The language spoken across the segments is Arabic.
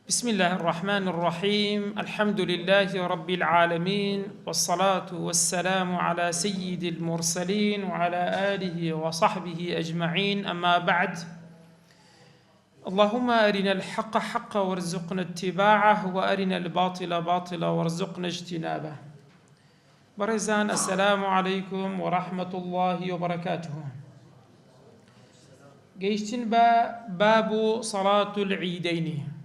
بسم الله الرحمن الرحيم. الحمد لله رب العالمين، والصلاة والسلام على سيد المرسلين وعلى آله وصحبه أجمعين، أما بعد. اللهم أرنا الحق حقا وارزقنا اتباعه، وأرنا الباطل باطلا وارزقنا اجتنابه. برزان، السلام عليكم ورحمة الله وبركاته. جيشتن باب صلاة العيدين.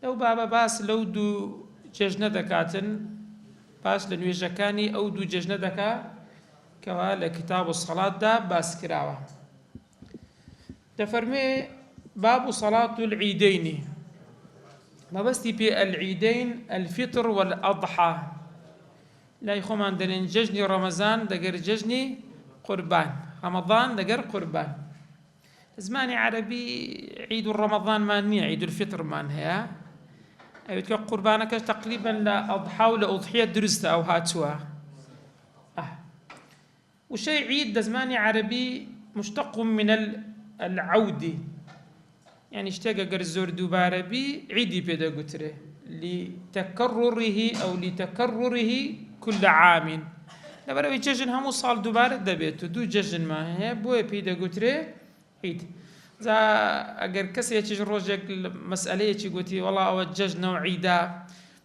لو بابا باس لو دو جەژنە دەکاتن باس لە نوێژەکانی ئەو دوو جەژنە دەکا کەوا لە کتاب و سەڵاتدا باس کراوە. دەفەرمێ باب صلاة العيدين، مەبەستی پێ العيدين الفطر والأضحى. لای خۆمان دەڵێن جەژنی ڕەمەزان دەگەر جەژنی قوربان، ڕەمەضان دەگەر قوربان. زمانی عەرەبی عید و ڕەمەضانمان نییە، عید الفطرمان هەیە. ئەوێت کە قوربانەکەش تقریبا لە ئەضحا و لە ئوضحیە دروستە ئەو هاتووە. وشەی عید لە زمانی عەرەبی مشتق من العود، يعني شتێک ئەگەر زۆر دووبارە بی عیدی پێدەگوترێ، لتەکەڕڕه ئەو لتەکەڕڕه كل عام. لەبەرەوەی جەژن هەموو ساڵ دووبارە دەبێت و دوو جەژنمان هەیە، بۆیە پێی دەگوترێ عید. ئەگەر کەسێکیش ڕۆژێک مەسئلەیەکی گوتی وەڵا ئەوە جەژنە و عیدا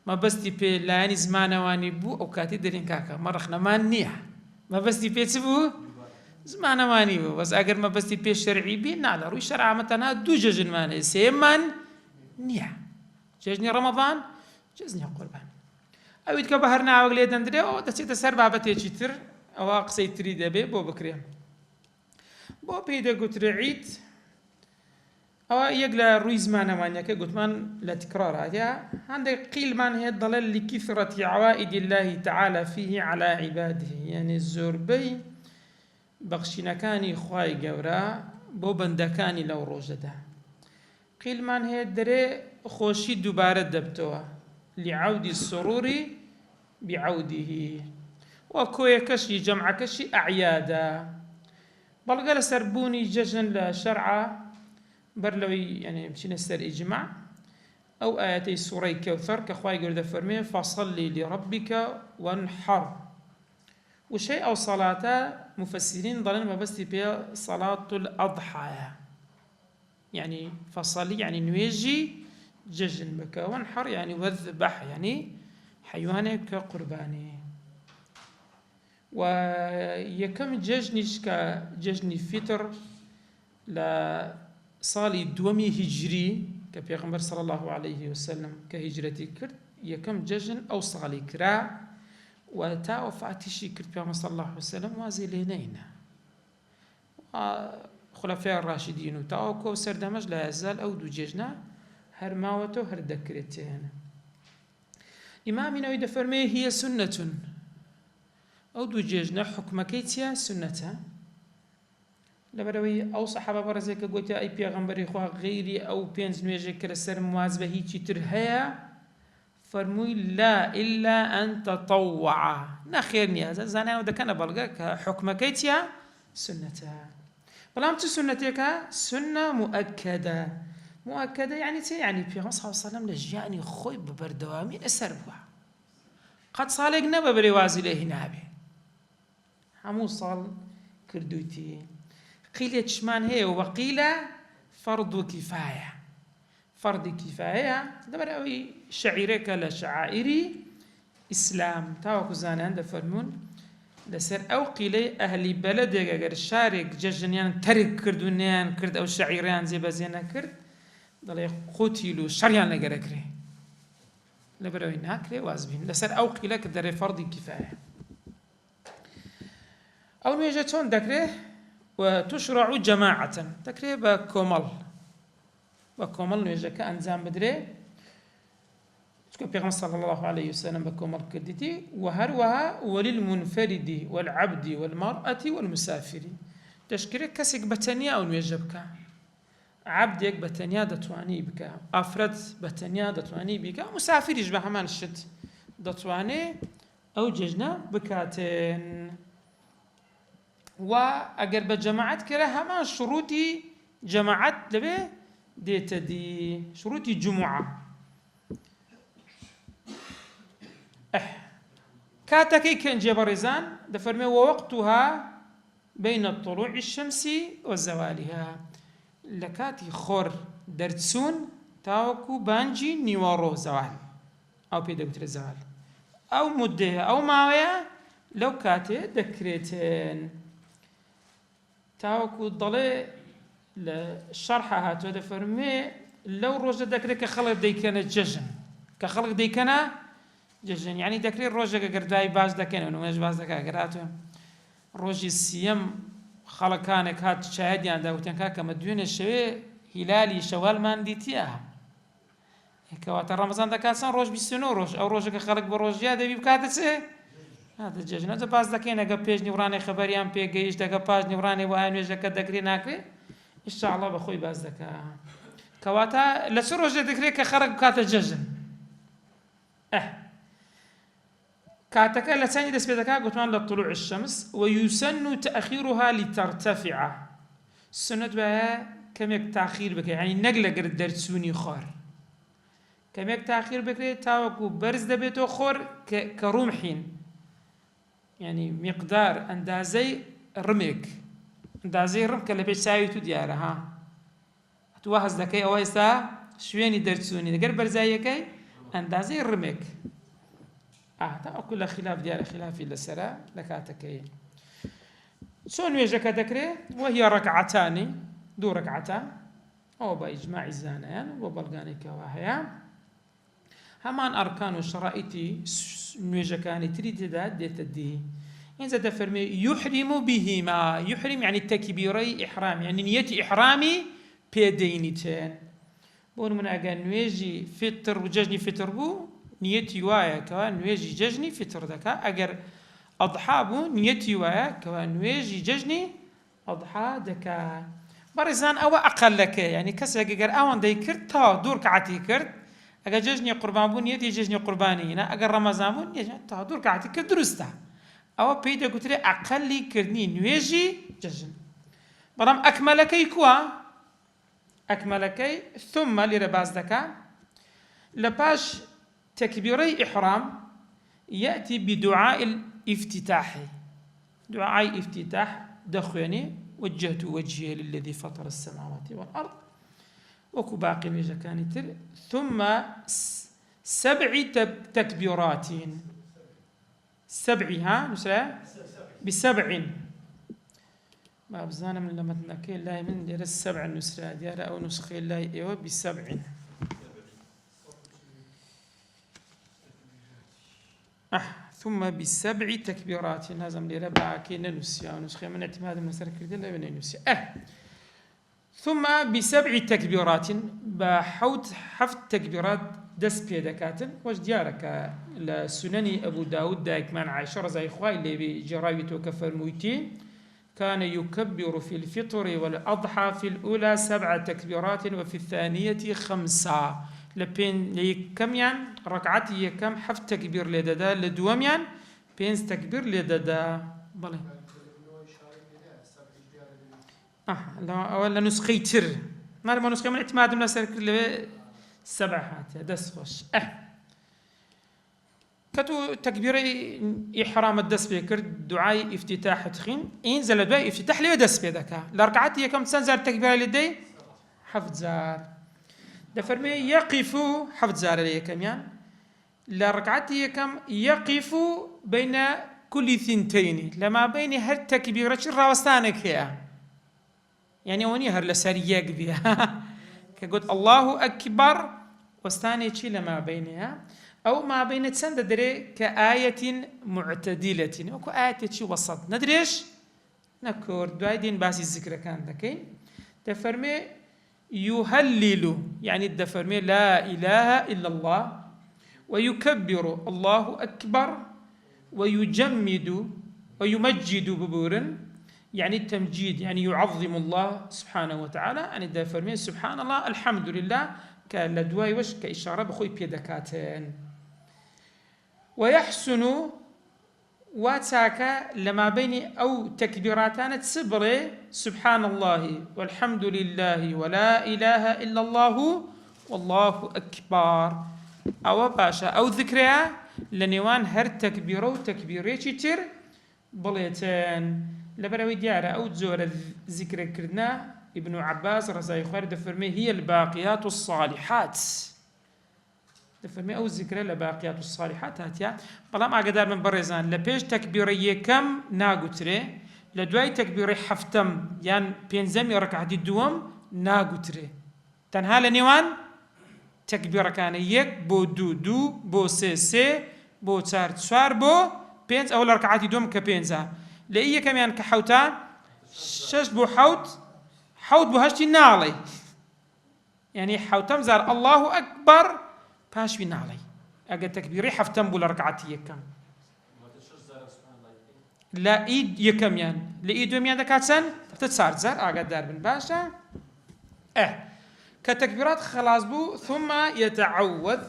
مەبەستی پێ لایەنی زمانەوانی بوو، ئەو کاتی دەرین کاکە مەڕەخنەمان نییە، مەبەستی پێ چ بوو؟ زمانەوانی بوو. بەس ئەگەر مەبەستی پێ شەرعی بی ناڵە ڕووی شەرعە تەنها دوو جەژنمان هەیە، سێمان نییە، جەژنی ڕەمەضان، جەژنی قوربان. ئەویت کە بە هەر ناوەک لێ دەندرێ ئەوە دەچێتە سەر بابەتێکی تر، ئەوە قسەی تری دەبێ بۆ بکرێ. بۆ پێی دەگوترێ عید. ئەوە یەک لە ڕووی زمانەوانیەکە گوتمان لە تکراراتە. هەندێک قیلمان هەیە دەڵێن لكثرة عوائد الله تعالى فيه على عباده، یعنی زۆربەی بەخشینەکانی خوای گەورە بۆ بەندەکانی لەو ڕۆژەدا. قیلمان هەیە دەرێ خۆشی دووبارە دەبتەوە، لعود السرور بعوده، و کۆیەکەشی جەمعەکەشی ئەعیادە. بەڵگە لە سەربوونی جەژن لە شەرعە بەر لەوەی یعنی بچینە سەر ئیجماع ئەو ئاەتەی سوورەی کەوثەر کە خوای گەورە دەفەرمێ فەصەلی لربک وانحەر. وشەی ئەو سەڵاتە مفەسرین دەڵێن مەبەستی پێ سەڵات الأضحایە، یعنی فەصەلی یعنی نوێژی جەژن بکە، وانحەر یعنی وەذبح یعنی حەیوانێک کە قوربانێ. و یەکەم جەژنیش کە جەژنی فیتر لە ساڵی دووەمی هیجری کە پێغەمبەر صلی الله عليه وسلم کە هیجرەتی کرد، یەکەم جەژن ئەو ساڵی کرا و تا وەفاتیشی کرد پێغەمبەر صلی الله عليه وسلم وازی لێ نەینا. خولەفای ڕاشیدین و تاوەکو سەردەمەش لە هەزال ئەو دوو جێژنە هەر ماوەتەوە هەر دەکرێت تێنە. ئیمامینەوەی دەفەرمێ هیە سونەتون، ئەو دوو جێژنە حکمەکەی چیە؟ سونەتە. لەبەرەوەی ئەو سەحابە بەڕێزێکە گوتە ئەی پێغەمبەری خوا غەیری ئەو پێنج نوێژێک کە لەسەر مواز بە هیچی تر هەیە؟ فەرمووی لا ئیلا ئەن تەطەوعە، نەخێر نییە. زانایانەوە دەکەنە بەڵگە کە حکمەکەی چیە؟ سونەتە. بەڵام چ سونەتێکە؟ سونە مؤەکەدە. مؤەکەدە یعنی چی؟ یعنی پێغەمبەر صلی الله علیه وسلم لە ژیانی خۆی بە بەردەوامی لەسەر بووە، قەت ساڵێک نەبە بەرێ وازی لێ هینابێ، هەموو ساڵ کردوویتی. قیلێکشمان هەیە وەقیلە فەرد و کیفایە. فەردی کیفایەیە لەبەرەوەی شەعیرێکە لە شەعائیری ئیسلام. تاوەکو زانایان دەفەرمون لەسەر ئەو قیلەی ئەهلی بەلەدێک ئەگەر شارێک جەژنیان تەرک کرد و نەیان کرد ئەو شەعیرەیان جێبەجێ نەکرد، دەڵێ قوتیل و شەڕیان لەگەرەکرێ، لەبەرەوەی ناکرێ واز بین. لەسەر ئەو قیلە کە دەرێ فەردی کیفایە. ئەو نوێژە چۆن دەکرێ؟ وتشرع جماعة، دەکرێ بە کۆمەڵ، بە کۆمەڵ نوێژەکە ئەنجام بدرێ، چونکە پێغەمبەر صلی الله عليه وسلم بە کۆمەڵ کردیتی. و هەروەها وللمنفرد والعبد والمرأة والمسافر، دەشکرێت کەسێک بەتەنیا ئەو نوێژە بکە، عەبدێک بەتەنیا دەتوانی بکە، ئافرەت بەتەنیا دەتوانی بکە، مسافریش بە هەمان شت دەتوانێ ئەو جەژنە بکاتێن. و ئەگەر بە جەماعەت کرا هەمان شروطی جەماعەت لەبێ ديت دي شروط الجمعة كاتكي كان جبرزان دفرمي ووقتها بين الطلوع الشمس وزوالها لكاتي خور درتسون تاوكو بانجي نيوارو زوال أو بيدا بتر الزوال أو مدة أو ماوية لو كاتي دكريتين تاوكو ضلي للشرحة هاتو دفرمي لو روجة دكري كخلق دي كانت ججن كخلق دي كانت ججن يعني دكري روجة قرداي باز دكين ونمج باز دكا قراتو روجي السيام خلقانك هات شاهد يعني داوتين كاكا مديون الشوي هلالي شوال ما نديتيها كواتر رمضان دكاسان روج بيسنو روج او روجك خلق بروجيا دبي بكاتسه هذا الججن هذا باز دكين اگه پیج نوراني خبريان پیگيش دگه باز نوراني وانو جك دكري ناكري ان شاء الله بخوي باز دكا كواتا لسروج دكري كخرج كات الججن كاتك لساني دس بيدكا قطمان لطلوع الشمس ويسن تأخيرها لترتفع السنة بها كم يك تأخير بك يعني نقلة قرد درسوني خور كم يك تأخير بك تاوكو برز دبيتو خور كرمحين يعني مقدار اندازي رمك اندازي رمك اللي بيش سايتو ديارها توهز دكي اويسا شويني درسوني دقر برزايكي اندازي رمك تا كل خلاف ديال خلافي للسرا لكاتكي سون ويجك ذكري وهي ركعتان دو ركعتان او باجماع الزانيان وبلغاني كواهيا همان اركان وشرائطي نويجكاني تريد ديت دي إن زاد فرمي يحرم بهما يحرم يعني التكبيري إحرام يعني نية إحرامي بيدينتين بون من أجل نويجي فطر وججني فطر بو نيتي وايا كوان نويجي ججني فطر دكا أجر أضحى بو نيتي وايا كوان نويجي ججني أضحى دكا برزان أو أقل لك يعني كسر أجر أوان داي كرت تا دور كعتي كرت أجر ججني قربان بو نيتي ججني قرباني هنا أجر رمضان بو نيتي تا دور كعتي كرت درسته أو بيدا قلت لي أقل كرني نويجي ججن برام أكملكي كوا أكملكي ثم لرباز دكا لباش تكبيري إحرام يأتي بدعاء الافتتاح دعاء افتتاح دخواني وجهت وجهي للذي فطر السماوات والأرض وكو باقي ميجا كانتر ثم 7 تكبيرات 7 نسرة ب7 ما بزانا من لما تنكي الله من دير 7 نسرة ديار أو نسخي الله إيوه ب7 ثم ب7 تكبيرات لازم لي ربع كينا نسيا ونسخي من اعتماد من سرك الدلة بين نسيا ثم ب7 تكبيرات بحوت حفت تكبيرات دس بيدكاتن واش ديارك لسنن أبو داود دايك من عائشة رضي إخوائي اللي بجراوي توكفر مويتين كان يكبر في الفطر والأضحى في الأولى 7 تكبيرات وفي الثانية 5 لبين لكميان ركعتي كم حفت تكبير لددا لدوميان بينز تكبير لددا بله لا ولا نسخي تر ما نسخي من اعتماد من سر كل 7 هات دس خوش كتو تكبيري إحرام الدس بيكر دعاء افتتاح تخين إنزل دعاء افتتاح لي دس بيدك لركعتي كم تنزل تكبير لدي حفظ زار دفرمي يقف حفظ زار لي كميان لركعتي كم يقف بين كل 2 لما بين هر تكبيرة الراوستانك هي يعني وني هر لسرياق بها كقول الله أكبر وستاني شي لما بينها أو ما بين تسند دري كآية معتدلة وكو آية شي وسط ندريش نكور دوايدين باسي الذكر كان دكين تفرمي يهلل يعني الدفرمي لا إله إلا الله ويكبر الله أكبر ويجمد ويمجد ببور يعني التمجيد يعني يعظم الله سبحانه وتعالى يعني الدفرمي سبحان الله الحمد لله كالدواي وش كإشارة بخوي بيدكاتين ويحسن واتساكا لما بين أو تكبيراتان تسبري سبحان الله والحمد لله ولا إله إلا الله والله أكبر أو باشا أو ذكرها لنيوان هر تكبيرو تكبيري تر بليتين لبروي ديارة أو زور ذكر كرنا ابن عباس رضي الله عنه فرمي هي الباقيات الصالحات دفرمي أو ذكر لباقيات الصالحات هاتيا بلام أقدر من برزان لبيش تكبيري كم ناقتري لدواي تكبيري حفتم يعني بينزمي ركعة الدوام ناقتري تنها لنيوان تكبير كان يك بو دو دو بو سي سي بو تسار تسوار بو بينز أول ركعات الدوام كبينزا لأيه كمان كحوتا شش بو حوت بو هشتي نالي يعني حوتم زار الله أكبر باش بي نالي أجا تكبيري حفتم بو لركعتي يكم لا إيد يكم يعني لإيد وميان دكاتسن تتصار زار أجا دار بن باشا كتكبيرات خلاص بو ثم يتعوذ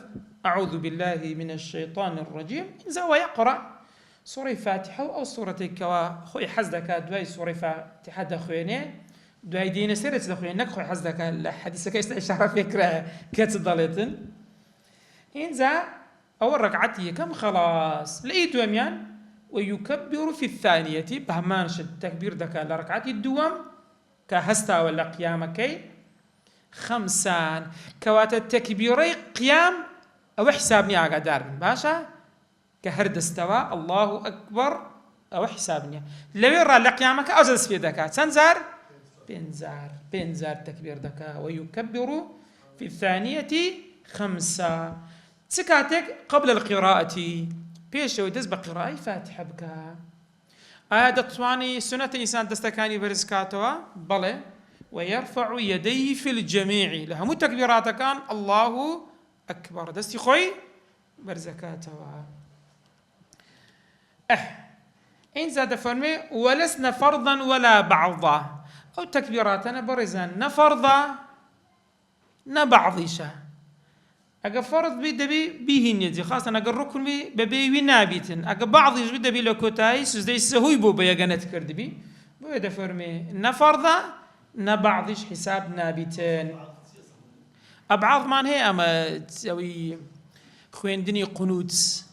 أعوذ بالله من الشيطان الرجيم إذا ويقرأ سورة فاتحة أو سورة كوا خوي حزدك دواي سورة فاتحة دخويني دواي دين سيرة دخوينك خوي حزدك الحديث كيست إشارة فكرة كتضلتن إنزا أول ركعتي كم خلاص لقيت وميان ويكبر في الثانية بهمانش التكبير دكا لركعتي الدوام كهستا ولا قيامكي خمسان كوات التكبيري قيام أو حسابني أقدر باشا كهرد استوى الله أكبر أو حسابني لو يرى لقيامك أو زاد في دكا تنزار بينزار تكبير دكا ويكبر في الثانية خمسة سكاتك قبل القراءة بيش ويدز بقراءة فاتحة بكا دتواني سنة إنسان دستكاني برزكاتوا بلى ويرفع يديه في الجميع لها مو تكبيرات كان الله أكبر دستي خوي برزكاتوا إن زاد فرمي ولسنا فرضا ولا بعضا أو تكبيراتنا برزان نفرضا نبعضيشا أجا فرض بدبي بيهن يدي خاصة أنا الركن ببي ونابيتن أجا بعض يجبد بي لكوتاي سوزدي سهوي بو بيجانت كردبي بو يدا فرمي نفرضا نبعضيش حساب نابيتن أبعض مان هي أما تسوي خوين دني قنوت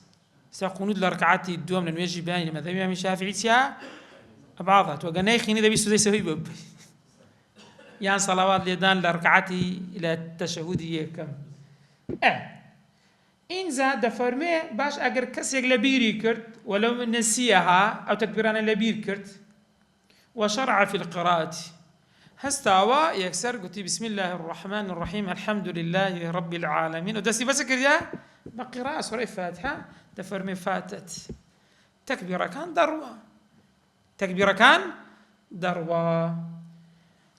قنوت لركعاتي الدوام لأنه يجي باني لما ذبي من شافعي تيا أبعضها توقعني خيني ذبي سوزدي سهوي بو يعني صلوات ليدان لركعاتي إلى التشهد كم إن زاد فرمي باش أجر كسيك لبيري كرت ولو نسيها أو تكبيران لبير كرت وشرع في القراءة هستوى يكسر قلت بسم الله الرحمن الرحيم الحمد لله رب العالمين ودسي بسكر يا بقراءة سورة الفاتحة تفرمي فاتت تكبيرة كان دروة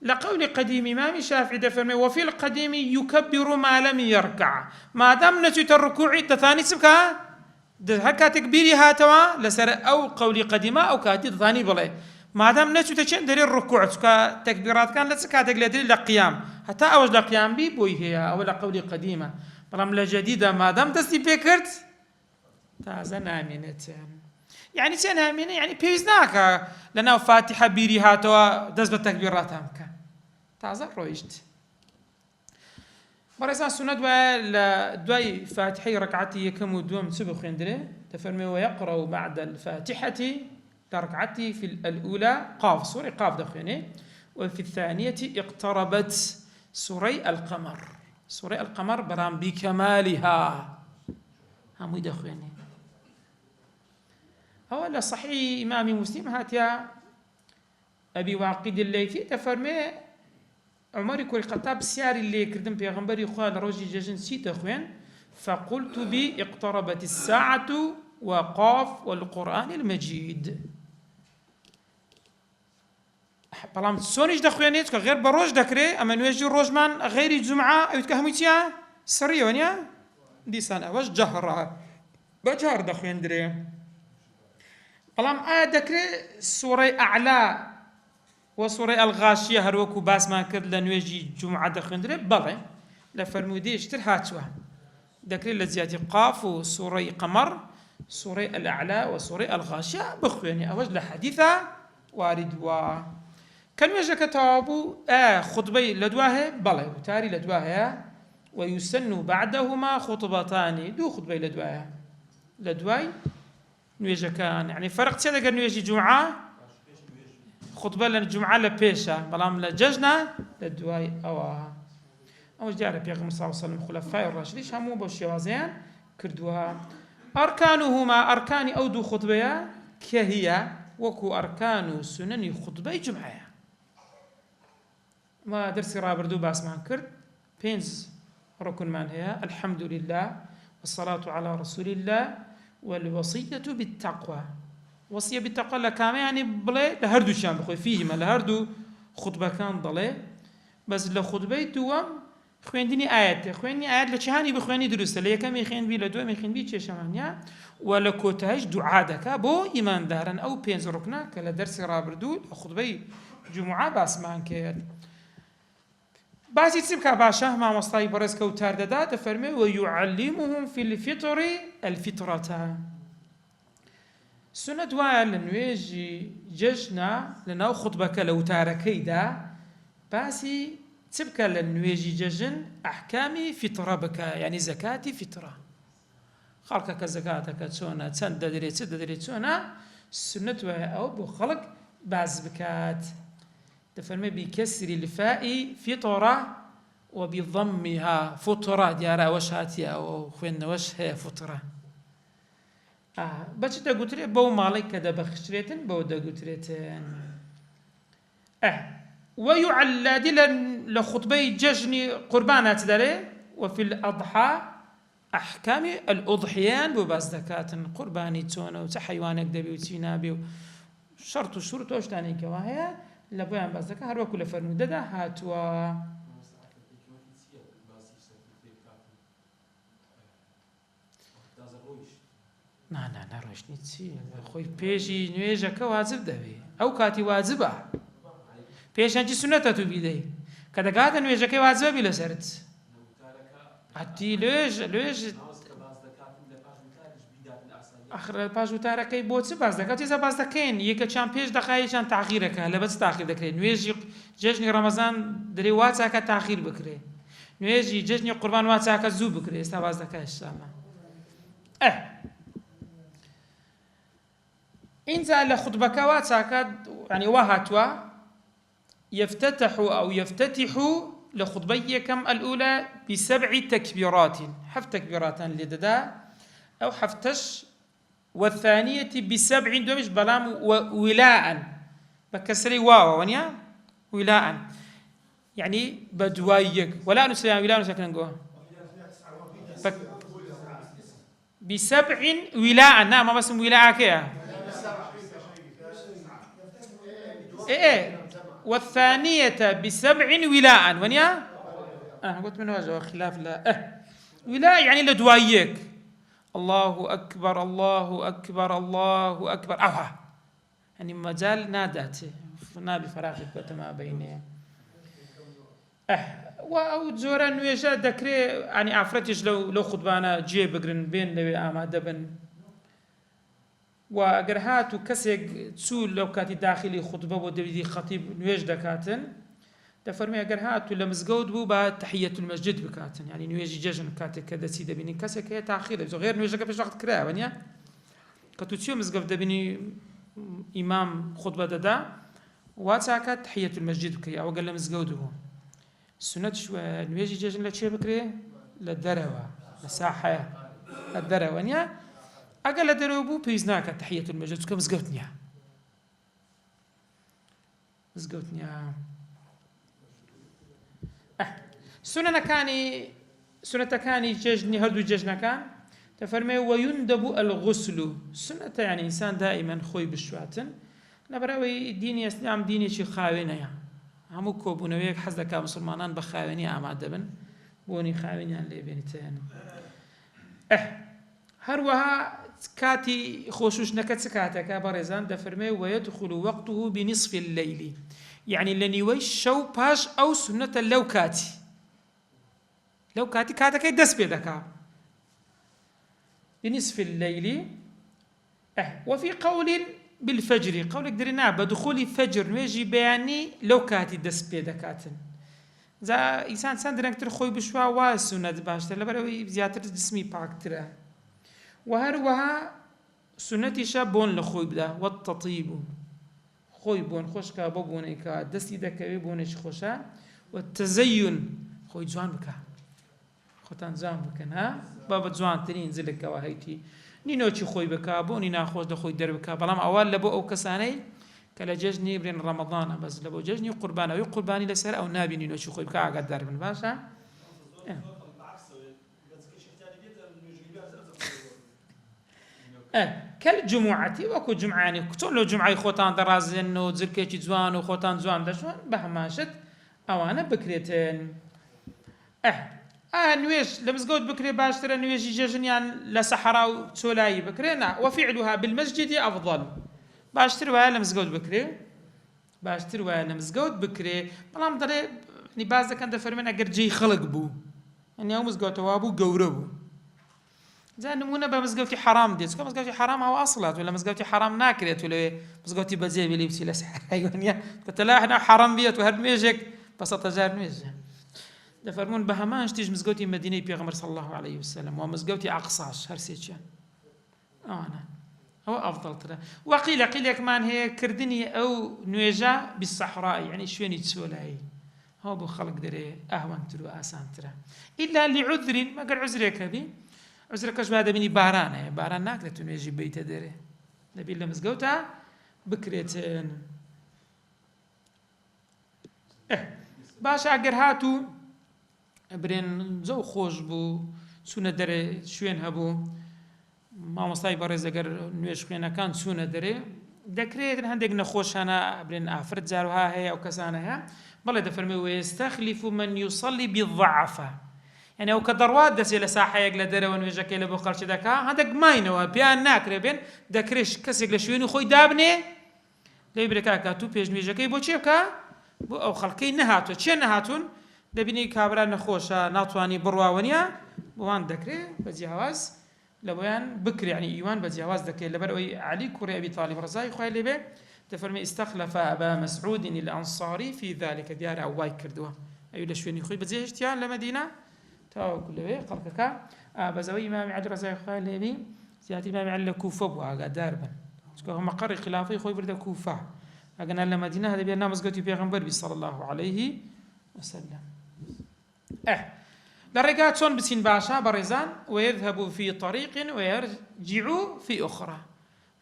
لقول قديم إمام الشافعي دفرمي وفي القديم يكبر ما لم يركع ما دام نسيت الركوع تثاني سبكا هكا تكبيري هاتوا لسر أو قولي قديمة أو كاتي تثاني بلاي ما دام نسيت تشين دري الركوع سكا تكبيرات كان لسكا تقلدري لقيام حتى أوج لقيام بي بوي هي أو لقولي قديمة برام لجديدة ما دام تستي بيكرت تازا نامينتين يعني تنامين يعني بيزناك لأنه فاتحة بيري هاتوا دز بالتكبيرات همك تازا رويشت بريسان سنة دواي فاتحة ركعتي يكم ودوم سبخ يندري تفرمي ويقرأ بعد الفاتحة ركعتي في الأولى قاف سوري قاف دخيني وفي الثانية اقتربت سوري القمر برام بكمالها هم يدخيني هو صحيح إمام مسلم هاتيا أبي واقد الليثي تفرمي عمر كوري خطاب سيار اللي كردم بيغمبري خوال روجي جاجن سيت أخوين فقلت بي اقتربت الساعة وقاف والقرآن المجيد بلام سونيش دخوينيت غير بروج دكري أما نواجه روجمان غير الجمعة أو تكهمتيا سرية ونيا دي سنة واش جهرة بجهر دخوين دري بلام دكري سورة أعلى وسورة الغاشية هروكو باس ما كرد لنواجي جمعة دخوين دري بلي لفرمودي اشتر هاتوا دكري لزيادة قاف وسورة قمر سورة الأعلى وسورة الغاشية بخويني أوجد حديثة وارد كان يجك توابو خطبي لدواه بلى وتاري لدواه ويسن بعدهما خطبتان دو خطبي لدواي نويجا كان يعني فرق تسيدا نويجي جمعة خطبة للجمعة لبيشة بلام لججنا لدواي أو جارة بيغم صلى الله عليه وسلم خلفاء الراشدين همو بوشيوازيان كردوها أركانهما أركان أو دو خطبة كهي وكو أركان سنن خطبة جمعة ما درسي رابردو باسمان كرد بينز ركن من هي الحمد لله والصلاة على رسول الله والوصية بالتقوى وصية بالتقوى لكامي يعني بلي لهردو شان بخوي فيهما لهردو خطبة كان ضلي بس لخطبة دوام خويندني آيات لچهاني بخويني درسته ليكم يخين بي لدو يخين بي چشمانيا ولا كوتاج دعاء دكا بو إيمان دارن أو بينز ركنا كلا درس رابردو خطبة جمعة باسمان كيد بعضی تسبكا باشا ما مصطاي برز كوتار دادا تفرمي ويعلمهم في الفطر الفطرة سنة دوايا لنويجي ججنا لناو خطبك لو تاركي دا باسي تسبكا لنويجي ججن أحكامي فطرة بكا يعني زكاتي فطرة خلقك زكاتك تسونا تسند دري تسونا سنة دوايا أو بخلق باز بكات تفرمي بكسر الفاء فطرة وبضمها فطرة ديارا وش هاتيا أو خوين وش هي فطرة بچ دا قلتري بو مالك كدا بخشريتن بو دا قلتريتن ويعلى دي لخطبي ججني قربانات داري وفي الأضحى أحكام الأضحيان بو باز دكات قرباني تونا وتحيوانك دبي وتينابي شرط وشروط وش تاني كواهي لبويان باز دكا هر وكو لفرمو دادا هاتوا نا روشنی چی خوی پیشی نوێژەکە واجب دەبێ ئەو کاتی واجبە پێشەنجی سنەتە تو بیدەی کە دەکاتە نوێژەکەی واجبە بی لەسەرت ئەتی لێژ ئەخر پاش وتارەکەی بۆ چ باز دەکات تێزە باز دەکەین یەکەچیان پێش دەقایەکیان تاخیرەکە لە بەچ تاخیر دەکرێت نوێژی جەژنی ڕەمەزان دەرێ وا چاکە تاخیر بکرێ نوێژی جەژنی قوربان وا چاکە زوو بکرێ ئێستا باز دەکات ئێستامە إنزا لخطبك واتساكاد يعني وهاتوا يفتتح أو يفتتح لخطبيكم الأولى ب7 تكبيرات حف تكبيرات لددا أو حفتش والثانية ب7 دومش بلام ولاء بكسري واو ونيا ولاء يعني بدوايك ولا نسلم ولا نسكن جوا ب7 ولاء نعم ما بس ولاء كيا والثانية ب7 ولاء ونيا قلت من وجه خلاف لا ولاء يعني لدوايك الله أكبر الله أكبر الله أكبر يعني مجال ناداته نابي فراغك وتما بينه أو زورا نويجا دكري يعني عفرتش لو خطبانا جيب بقرن بين لوي آماده بن وأجر هاتو كسيق تسول لو كاتي داخلي خطبة ودي خطيب نويج دكاتن تفرمي أجر هاتو لمزجود بو بعد تحية المسجد بكاتن يعني نويجي ججن كاتك كذا سيدا بيني كسيق هي تأخير إذا غير نويجك فيش وقت كرا ونيا كتوتشيو مزجف ده بيني إمام خطبة دا واتساكا تحية المسجد بكيا أو قال لمزجود هو السنة شو نويجي ججن لشيء بكري للدروة لساحة للدروة ونيا أقل دروبو بيزناك تحية المسجد كم زقوتنيا سنة كاني ججني هردو ججنا كان تفرمي ويندب الغسل سنة يعني إنسان دائما خوي بالشواتن نبراوي ديني إسلام ديني شي خاوينة يعني همو كوبونويك حزدك مسلمانان بخاويني آماده بن بوني خاوينيان لي بينتين هروها كاتي خوشوش نكت سكاتك برزان دفرمي ويدخل وقته بنصف الليل يعني لنيوي شو باش أو سنة لو كاتي كاتك يدس بيدك بنصف الليل وفي قول بالفجر قولك درنا بدخول فجر نوێژی بەیانی لەو کاتی دەست پێ دەکاتن جا ئینسان چەند درەنگتر خۆی بشوا وا سونەت باشتر لەبەرەوەی زیاتر جسمی پاکترە و هەروەها سونەتیشە بۆن لە خۆی بدا وەتەطیب خۆی بۆن خۆشکە بۆ بۆنێکە دەستی دەکەوێت بۆنێکی خۆشە وتەزەیون خۆی جوان بکە خۆتان جوان بکەن ها با بە جوانترین جلێکەوە هەیتی نینۆکی خۆی بکە بۆ نی ناخۆش دەخۆی دەربکە بەڵام ئەوە لە بۆ ئەو کەسانەی کە لە جەژنی برێن ڕەمەضانە بەس لە بۆ جەژنی قوربانەوەی قوربانی لەسەر ئەو نابینی نۆکی خۆی بکە ئاگادار بن باشە کەالجموعەتی وەکو جمعانی چۆن لەو جمعای خۆتان دەڕازێن و جرکێکی جوان و خۆتان جوان دەشوان بە هەماشت ئەوانە بکرێتن نوێژ لە مزگەوت بکرێ باشترە نوێژی جێژنیان لە سەحرا و چۆلایی بکرێنە وەفیعلها بالمەسجد ئەفضل باشتر وایە لە مزگەوت بکرێ باشتر وایە لە مزگەوت بکرێ بەڵام دەڵێ باز دەکەن دەفەرمێن ئەگەر جێی خەڵک بوو ئەنی ئەو مزگەوتەوە بوو گەورە بوو جا نمونە بە مزگەوتی حرام دێت چکە مزگەوتی حرام هەوا ئەسڵات و لە مزگەوتی حرام ناکرێت و لەوێ مزگەوتی بەجێ بێ لێ بچی لە سەحرای وانە کە لا هەنا حرام بێت و هەر نوێژێک بە 100,000 نوێژە دەفەرمون بە هەمان شتیش مزگەوتی مەدینەی پێغەمبەر صلی الله عليه وسلم و مزگەوتی ئەقساش هەرسێکیان ئەوانە ئەوە ئەفضەڵترە وەقیلە قیلێکمان هەیە کردنی ئەو نوێژە بالسەحرای یعنی شوێنی چۆلایی هەو بۆ خەڵک دەرێ ئاهوانتر و ئاسانترە ئیلا لعذر مەگەر عذرێکە بی عذرەکەش وا دەبینی باران هەیە باران ناکرێت و نوێژی بیتە دەرێ دەبێت لە مزگەوتە بکرێتن باشە ئەگەر هاتوو برێن زەو خۆش بوو چوونە دەرێ شوێن هەبوو مامۆستای بەڕێز ئەگەر نوێژ خوێنەکان چوونە دەرێ دەکرێت هەندێک نەخۆشانە برێن ئافرەت جاروها هەیە ئەو کەسانە هەیە بەڵێ دەفەرمێ وەیەستەخلیف من یوصلی بالضعفە یعنی ئەو کە دەڕوات دەچێت لە ساحەیەک لە دەرەوە نوێژەکەی لە بۆ خەڵکی دەکا هەندێک ماینەوە پێیان ناکرێ بێن دەکرێت کەسێک لە شوێنی خۆی دابنێ دەی برێکا تو پێش نوێژەکەی بۆ چێ بکە بۆ ئەو خەڵکەی نەهاتوە چێ نەهاتوون دەبینی کابرا نەخۆشە ناتوانی بڕواوەنیە بۆوان دەکرێت بە جیاواز لە بۆیان بکرێ یعنی ئیوان بە جیاواز دەکرێت لەبەر ئەوەی عەلی کوڕی ئەبی طالیب ڕەزای خوای لێبێ دەفەرمێ استەخلەف ئەبا مەسعود الأنصاري في ذلك دیارە ئەوای کردووە ئەوی لە شوێنی خۆی بەجێهێشتیان لە مەدینە تاوەکو لەوێ خەڵکەکە بەزەوەی ئیمامی عەلی ڕەزای خوای لێبی زیاتر ئیمامی عەلی لە کوفە بوو ئاگادار بن چکە مەقەڕی خلافەی خۆی بردە کوفە ئەگەر لە مەدینە هەدەبێت نامزگەوتی پێغەمبەر بی صلی الله عليه وسلم لەڕێگا چۆن بچین باشە بەڕێزان ويذهب في طريق ويرجع في أخرى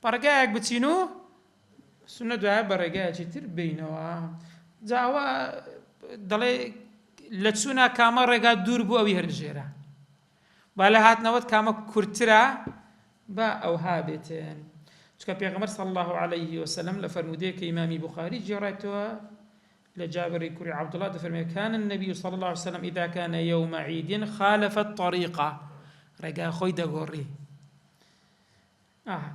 بەڕێگایەک بچین و سنە دوایە بەڕێگایەکی تر بینەوە جاوە دەڵێ لە چوونە کامە ڕێگا دوور بوو ئەوی هەرژێرە با لە هاتنەوەت کامە کورتترە با ئەوها بێتن چکە پێغەمبەر صلی الله عليه وسلم لە فەرمودەیەکە ئیمامی بوخاری جێڕایەتەوە لجابر كري عبد الله دفرمي كان النبي صلى الله عليه وسلم إذا كان يوم عيد خالف الطريقة رجع خوي دغوري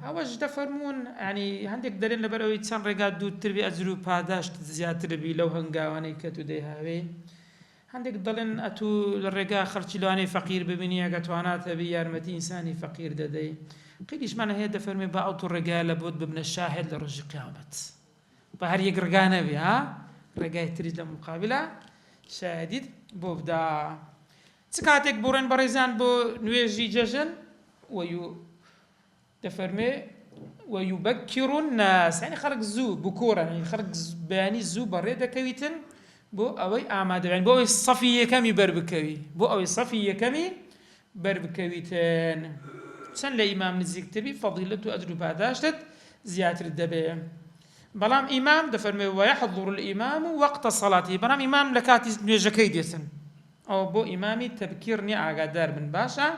أوج دفرمون يعني عندك دليل لبروي تسان رجع دو تربي أزرو باداش زيادة تربي لو هنجاواني كتو ده هاوي عندك دليل أتو الرجع خرجلاني فقير ببنية قطوانات بيارمتي إنساني فقير ددي قيلش معنى هي دفرمي بعض الرجال لابد بابن الشاهد لرجع قيامت بهر يقرقانا بها ڕێگای تریش لە مقابلە شادید بۆ بدا چ کاتێک بڕێن بەڕێزان بۆ نوێژی جەژن دەفەرمێ ويبكر الناس يعني خەڵک زوو بکۆرە خەڵک بەیانی زوو بەڕێ دەکەویتن بۆ ئەوەی ئامادەبێن بۆ ئەوەی سەفی یەکەمی بەربکەوی بۆ ئەوەی سەفی یەکەمی بەربکەویتن چەند لە ئیمام نزیکتری فەضیلەت و ئەجر و پاداشتت زیاتر دەبێ بەڵام ئیمام دەفەرمێ ويحضر الإمام وقت صلاته بەڵام ئیمام لە کاتی نوێژەکەی دێتن ئەو بۆ ئیمامی تەبکیر نییە ئاگادار بن باشە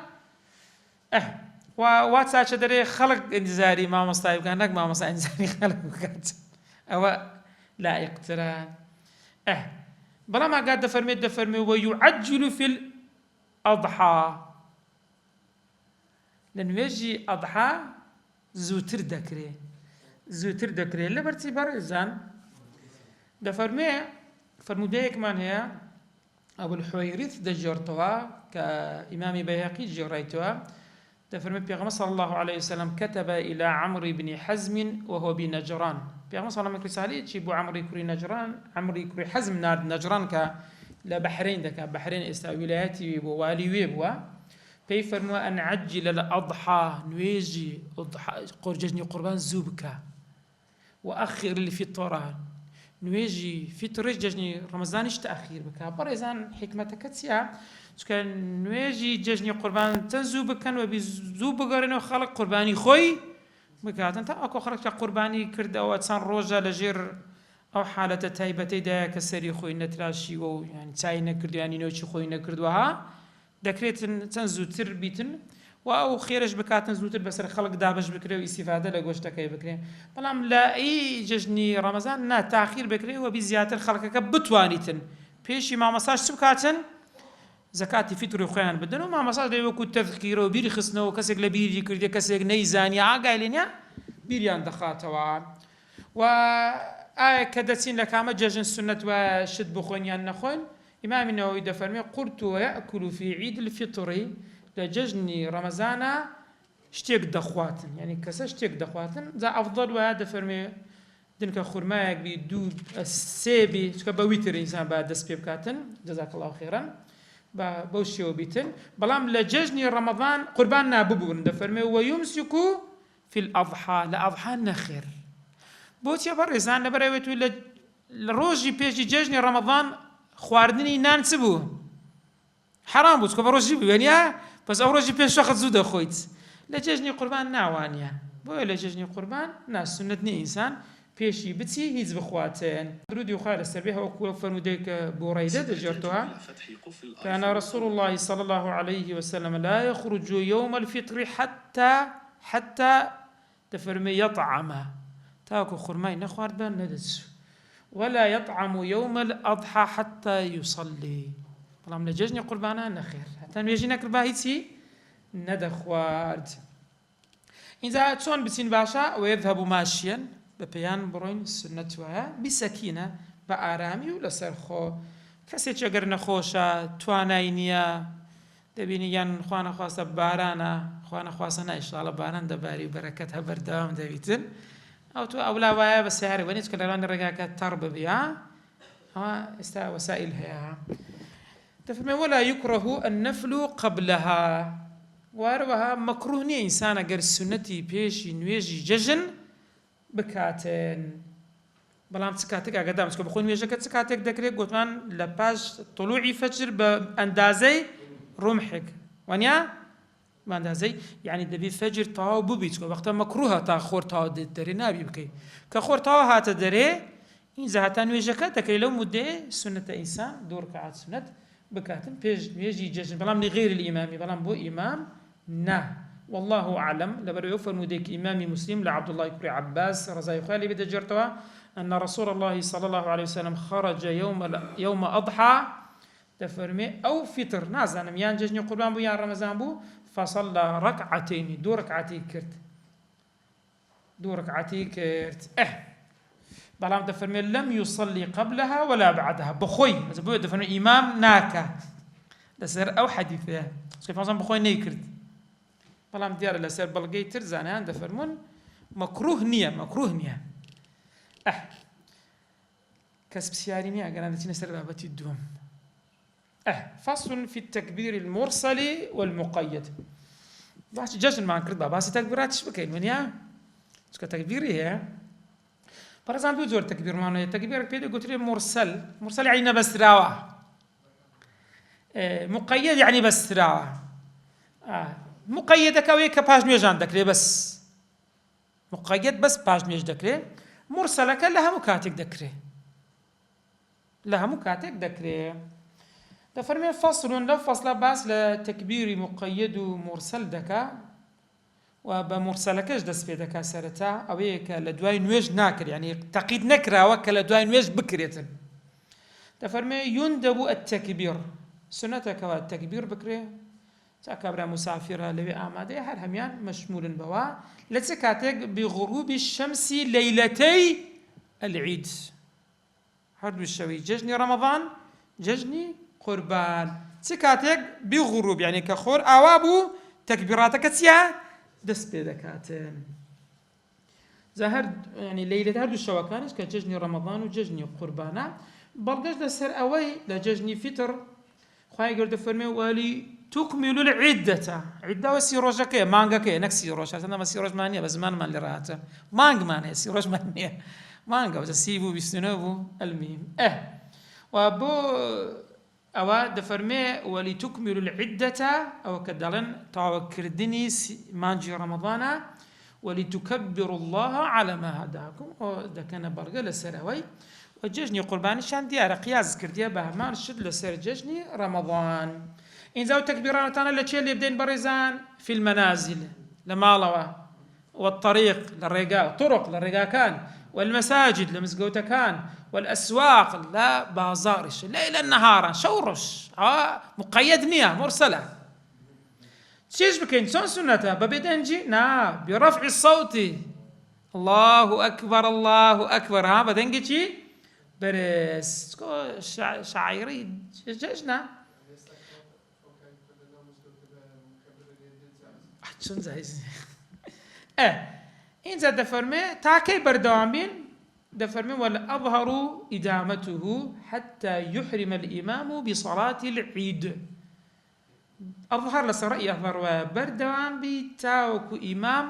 وا چاچە دەرێ خەڵک ئینتزاری مامۆستای بکات نەک مامۆستا ئینتزاری خەڵک بکات ئەوە لایقترە بەڵام ئاگات دەفەرمێ ويعجل في الأضحى لە نوێژی ئەضحا زووتر دەکرێت لەبەرچی بەڕێزان دەفەرمێ فەرمودەیەکمان هەیە ئەبولحوەیریث دەجێڕتەوە کە ئیمامی بەیهەقی جێڕایتەوە دفرمي بيغمبر صلى الله عليه وسلم كتب إلى عمرو بن حزم وهو بنجران. بيغمبر صلى الله عليه وسلم يجيبوا عمرو يكري نجران، عمرو يكري حزم نار نجران ك لبحرين دكا بحرين ولاياتي والي ويبوا بيفرموا أن عجل الأضحى نويجي أضحى قرجني قربان زوبكا وأخر الفطران نويجي فطر ججني رمضانش تأخير بكا بريزان حكمتك تسيا كان نويجي ججني قربان تنزوب كان وبيزوب قرنو خلق قرباني خوي بكات انت اكو خلق قرباني كرد او تسان روجا لجير او حالة تايبتي دا كسري خوي نتراشي و يعني تاينا كرد يعني نوشي خوي نكردوها دكريت تنزو تربيتن او خيرش بكات تنزو بسر خلق دابش بكري واستفاده لغوش تكاي بكري بلام لا اي ججني رمضان نا تاخير بكري وبزياده خلقك بتوانيتن بيشي ما مساج سبكاتن زكاتي فطر خوان بدن وما مساج لي وكو تذكير وبيري خصنو كسك لبيري كردي كسك نيزاني عاقايلينيا بيريان دخاتوا و كدتين لكامه ججن سنه وشد بخونيان نخون امام النووي دفرمي قلت ويأكل في عيد الفطر لججني رمضان اشتيق دخواتن يعني كسا اشتيق دخواتن ذا افضل وهذا فرمي دنك خرماك بيدو السيبي كبويتر انسان بعد سبيبكاتن جزاك الله خيرا بوشيو بيتن بلام لججني رمضان قربان ناببون دفرمي ويمسكو في الأضحى لأضحى نخير بوتيا برزان نبراويتو لروجي بيجي ججني رمضان خواردني نانسبو حرام بوتكو بروجي بيانيا بس أوروجي بيش وقت زود خويت لججني قربان ناوانيا بويا لججني قربان ناس سنتني إنسان بيشي بتي هيز بخواتين درودي وخال السبيحة وكو فرموديك بوريدة دجرتها كان رسول الله صلى الله عليه وسلم لا يخرج يوم الفطر حتى تفرمي يطعم تاكو خرماي نخواردان ندس ولا يطعم يوم الأضحى حتى يصلي بلام لججني قربانا نخير حتى نيجي كربايتي ندخوارد إذا تون بتين باشا ويذهب ماشيا ببيان بروين السنة وها بسكينة بآرامي ولا سرخو كسيتش أجر نخوشا تواناينيا دبيني ين خوانا خواصة بارانا خوانا خواصنا إن شاء الله باران دباري بركتها بردام دبيتن أو تو أولا ويا بس هاري ونيت كل ران رجعك ترب بيا ها استا وسائلها تفهم ولا يكره النفل قبلها واروها مكروهني إنسان أجر السنة بيش نويجي ججن بكاتن بلام تسكاتك قدام سكو بخون ويجا كتسكاتك دكري قوتمان لباش طلوعي فجر باندازي رمحك وانيا باندازي يعني دبي فجر طاو بوبيت وقتها مكروهه تا خور طاو دري نابي بكي كخور طاو هات دري إن زهتان ويجا كتكري لو مدة سنة إنسان دور كعاد سنة بكاتن بيج يجي ججن بلام لغير الإمام بلام بو إمام والله أعلم لبرو يوفر مديك إمام مسلم لعبد الله بن عباس رضي الله عنه بدجرتوا أن رسول الله صلى الله عليه وسلم خرج يوم أضحى تفرمي أو فطر نازل ميان ججني قربان بو يان رمضان بو فصلى ركعتين دو ركعتي كرت بلام تفرمي لم يصلي قبلها ولا بعدها بخوي بو تفرمي إمام ناكا لسر أو حديثه كيف مثلا بخوي نيكرت بلام ديار لسر بلقي ترزانه عند فرمون مكروه نية كسب سياري نية قال أنا تنسر بابتي الدوم فصل في التكبير المرسل والمقيد باش جشن ما كرت باباسي تكبيرات شبكين من يا شو تكبيري هي برزان بيزور تكبير معناه تكبير بيدي قلت لي مرسل يعني بس راوة مقيد يعني بس راوة مقيد كوي كباش نيجان دكري بس مقيد بس باش نيج دكري مرسل لها مكاتك دكري دفرمي فصل لو فصل باس لتكبير مقيد ومرسل دكا وبمرسلكش دس في دكا سرتا او هيك لدواي نويج ناكر يعني تقيد نكره وكل دواي نويج بكريتن دفرمي يندب التكبير سنتك والتكبير بكري تكبر مسافرة لبي آماده هر هميان مشمول بوا لتكاتك بغروب الشمس ليلتي العيد هردو الشوي ججني رمضان ججني قربان تكاتك بغروب يعني كخور أوابو تەکبیراتەکە چییە؟ دەست پێ دەکاتن. جا هەر ینی لەیلەت هەردوو شەوەکانش کە جەژنی ڕەمەضان و جەژنی قوربانە بەڵگەشت لەسەر ئەوەی لە جەژنی فیتر خوای گەورە دەفەرمێ وەلی توکمیلوا العیدەتە. عیدە سی ڕۆژەکەیە، مانگەکەیە، نەک سی ڕۆژ. ئەسڵەن ئەمە سی ڕۆژمان نییە، بە زمانمان لێ ڕاهاتە، مانگمان هەیە، سی ڕۆژمان نییە، مانگە وەزە سی بوو 29 بوو ئەلمیم. و بۆ ئەوە دەفەرمێ وەلی توکمیلوا العیدەتە، ئەوە کە دەڵێن تەواوکردنی مانجی ڕەمەضانە، ولتكبروا الله على ما هداكم، دەکەنە بەڵگە لەسەرەوەی و جەژنی قوربانیشان دیارە قیاس کردیە بە هەمان شت لەسەر جەژنی ڕەمەضان. ئینجا و تەکبیرانەتانە لە چێ لێ بدەین بەڕێزان؟ فی المەنازل، لە ماڵەوە، والطريق لە ڕێگا، طرق لە ڕێگاکان، والمەساجد لە مزگەوتەکان، والأسواق لە بازاڕیش، لەیلە نەهارە، شەو ڕۆژ، مقەیەد نییە، مرسەلە. چێش بکەین چۆن سنەتە؟ بەبێ دەنجی؟ نا، برفع الصوت، الله أكبر الله أكبر، ها بەدەنگی چی؟ بەرز. شاعیری جەژنە چۆن جایز نییە. اینجا دەفەرمێ تاکەی بەردەوام بین، دەفەرمێ والأظهر إدامته حتى يحرم الإمام بصلاة العيد. ئەظهر لەسەر ڕەئی ئەظهر وایە بەردەوام بی تاوەکو ئیمام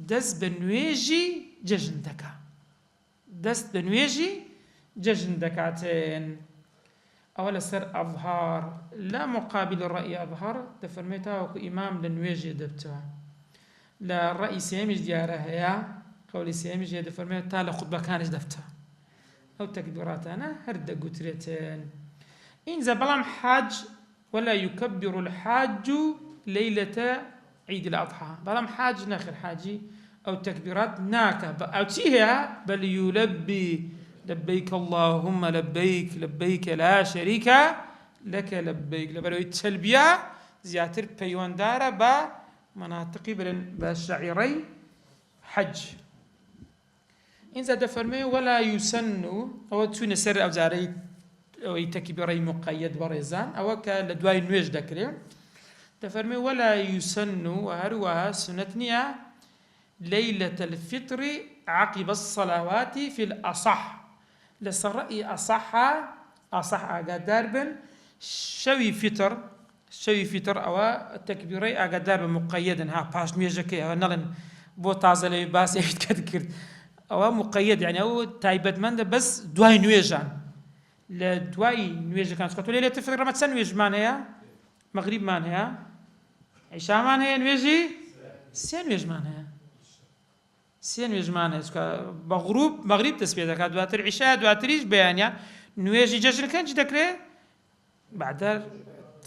دەست بە نوێژی جەژن دەکات، دەست بە نوێژی جەژن دەکاتن. ئەوە لەسەر ئەظهار. لە مقابل ڕەئی ئەظهر دەفەرمێت تاوەکو ئیمام لە نوێژێ دەبتەوە. لە ڕەئی سێمیش دیارە هەیە، قەولی سێمیش هەیە، دەفەرمێت تا لە خوتبەکانش دەبتەوە. ئەو تەکبیراتانە هەر دەگوترێتن. ئینجا بەڵام حاج ولا يكبر الحاج ليلة عيد الأضحى، بلام حاج ناخر حاجي أو تكبيرات ناكا أو تيها، بل يلبي لبيك اللهم لبيك لبيك لا شريك لك لبيك. لبروي التلبية زياتر بيوان دارة با مناطقي بالشعيري حج. إن زاد فرمي ولا يسن أو تسون سر أو زاري أو تكبيري مقيد بريزان أو كالدواي نويج دكري. تفرمي ولا يسن وهروها سنتنيا ليلة الفطر عقب الصلوات في الأصح. لسرئي أصح أقدار بن شوي فطر أو التكبيري أقدار بن مقيدا ها باش نويجكي أو نلن بو تازلي باس يتكذكر أو مقيد يعني أو تايبت من بس دواي نويجان لدواي نويج كان سكتوا ليلة الفطر ما تسن نويج مان هي مغرب مان هي عشاء مان هي نويجي سين نويج مان هي سين نويج مان هي بغروب مغرب تسبيح ذاك دواتر عشاء دواتريش بيانيا نويجي جشن كان جي ذكره بعد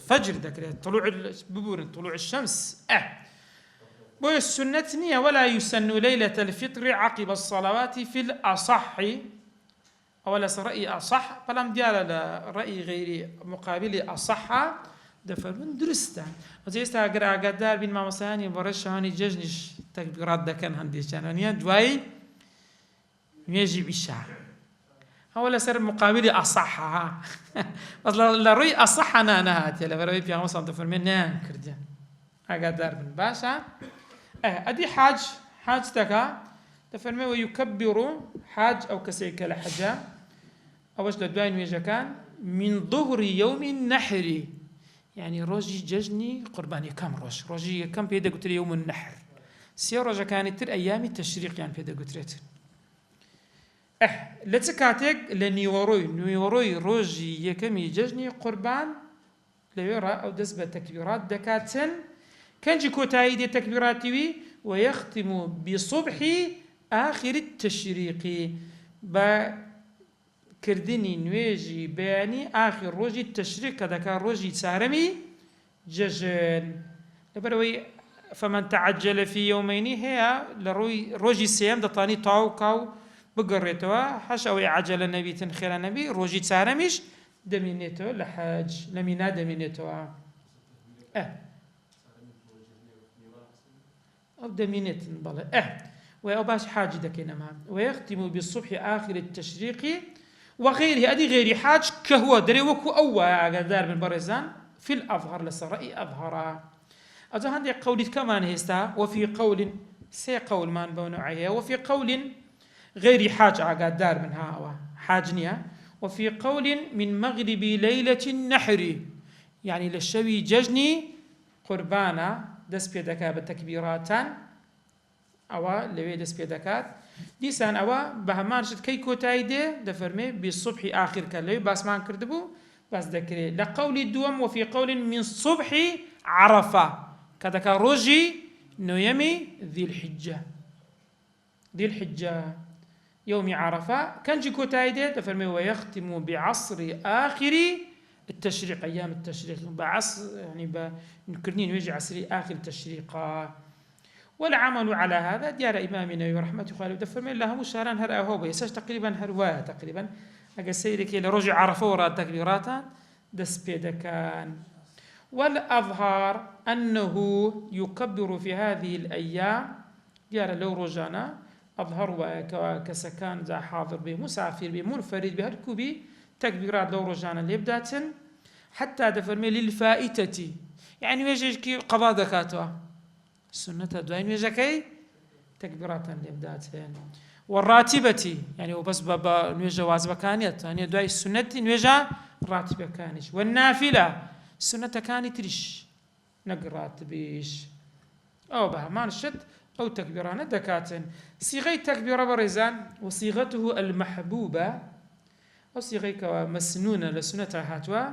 فجر ذكره طلوع الشمس بو السنة نية ولا يسن ليلة الفطر عقب الصلوات في الأصح. أولا رأي أصح فلم ديال رأي غير مقابل أصح دفر من درسته وزيستا قرأ قدار بين ما مساني برشاني ججنش تكبيرات دكان هندي شانانيا دواي يجي بالشعر. أولا سر مقابل أصحها بس لا رأي أصح أنا نهات يلا برأي في عمصة دفر من نان كرديا قدار بين باشا. أدي حاج تكا تفرمي ويكبر حاج أو كسيك لحجة أوش لدواين ويجكان من ظهر يوم النحر، يعني روجي ججني قرباني كم روجي كم بيدا قلت يوم النحر سي روجا كانت تر أيام التشريق يعني بيدا قلت لتكاتك لنيوروي روجي يكمي ججني قربان ليرى أو دسبة تكبيرات دكاتن كانجي كوتاي دي تكبيراتي ويختم بصبح آخر التشريق بكردني نويجي بياني آخر روجي التشريق كذا كان روجي سارمي ججن لبروي فمن تعجل في يومين هي روجي سيام دطاني طاو كاو بقريتوا حشوي عجل النبي تنخير النبي روجي سارميش دمينيتو لحاج لمينا دمينيتو أو دمينيت بلا وأباش حاج دكينا معه ويختم بالصبح آخر التشريق وغيره أدي غير حاج كهو دري وكو أو قدار من برزان في الأظهر لسرائي أظهر أجا هندي قولي كمان هستا وفي قول سي قول مان بونوعية وفي قول غير حاج عقاد دار منها حاجنية وفي قول من مغرب ليلة النحر يعني للشوي ججني قربانا دس بيدكا بالتكبيراتان أو لوي دس بيدكات ديسان أو بهمان شد كي كوتايدي دفرمي بالصبح آخر كاللوي باس مان كردبو باس ذكري لقول الدوم وفي قول من صبح عرفة كذا روجي نويمي ذي الحجة يوم عرفة كان جي كوتايدي دفرمي ويختم بعصر آخر التشريق أيام التشريق بعصر يعني بنكرنين ويجي عصر آخر التشريق والعمل على هذا ديار إمامنا ورحمة الله دفرمي الله مشاران هر أهوبة يساج تقريبا هرواية تقريبا أجل سيرك لرجع عرفة وراء تكبيراتا دس بيدكان والأظهر أنه يكبر في هذه الأيام ديار لو رجعنا أظهر كسكان ذا حاضر به مسافر به منفرد به الكوبي تكبيرات لو رجعنا ليبدات حتى دفرمي للفائتة يعني ويجي قضاء دكاتوا السنة دوين ويجي تكبيرات ليبدات والراتبة يعني وبس بابا نوجه واجب كانت يعني دواي السنة نوجه راتبة كانش والنافلة السنة كانت ريش نقرات بيش أو بها ما نشد أو تكبيران دكاتن صيغة تكبير برزان وصيغته المحبوبة أو صيغة مسنونة لسنة هاتوا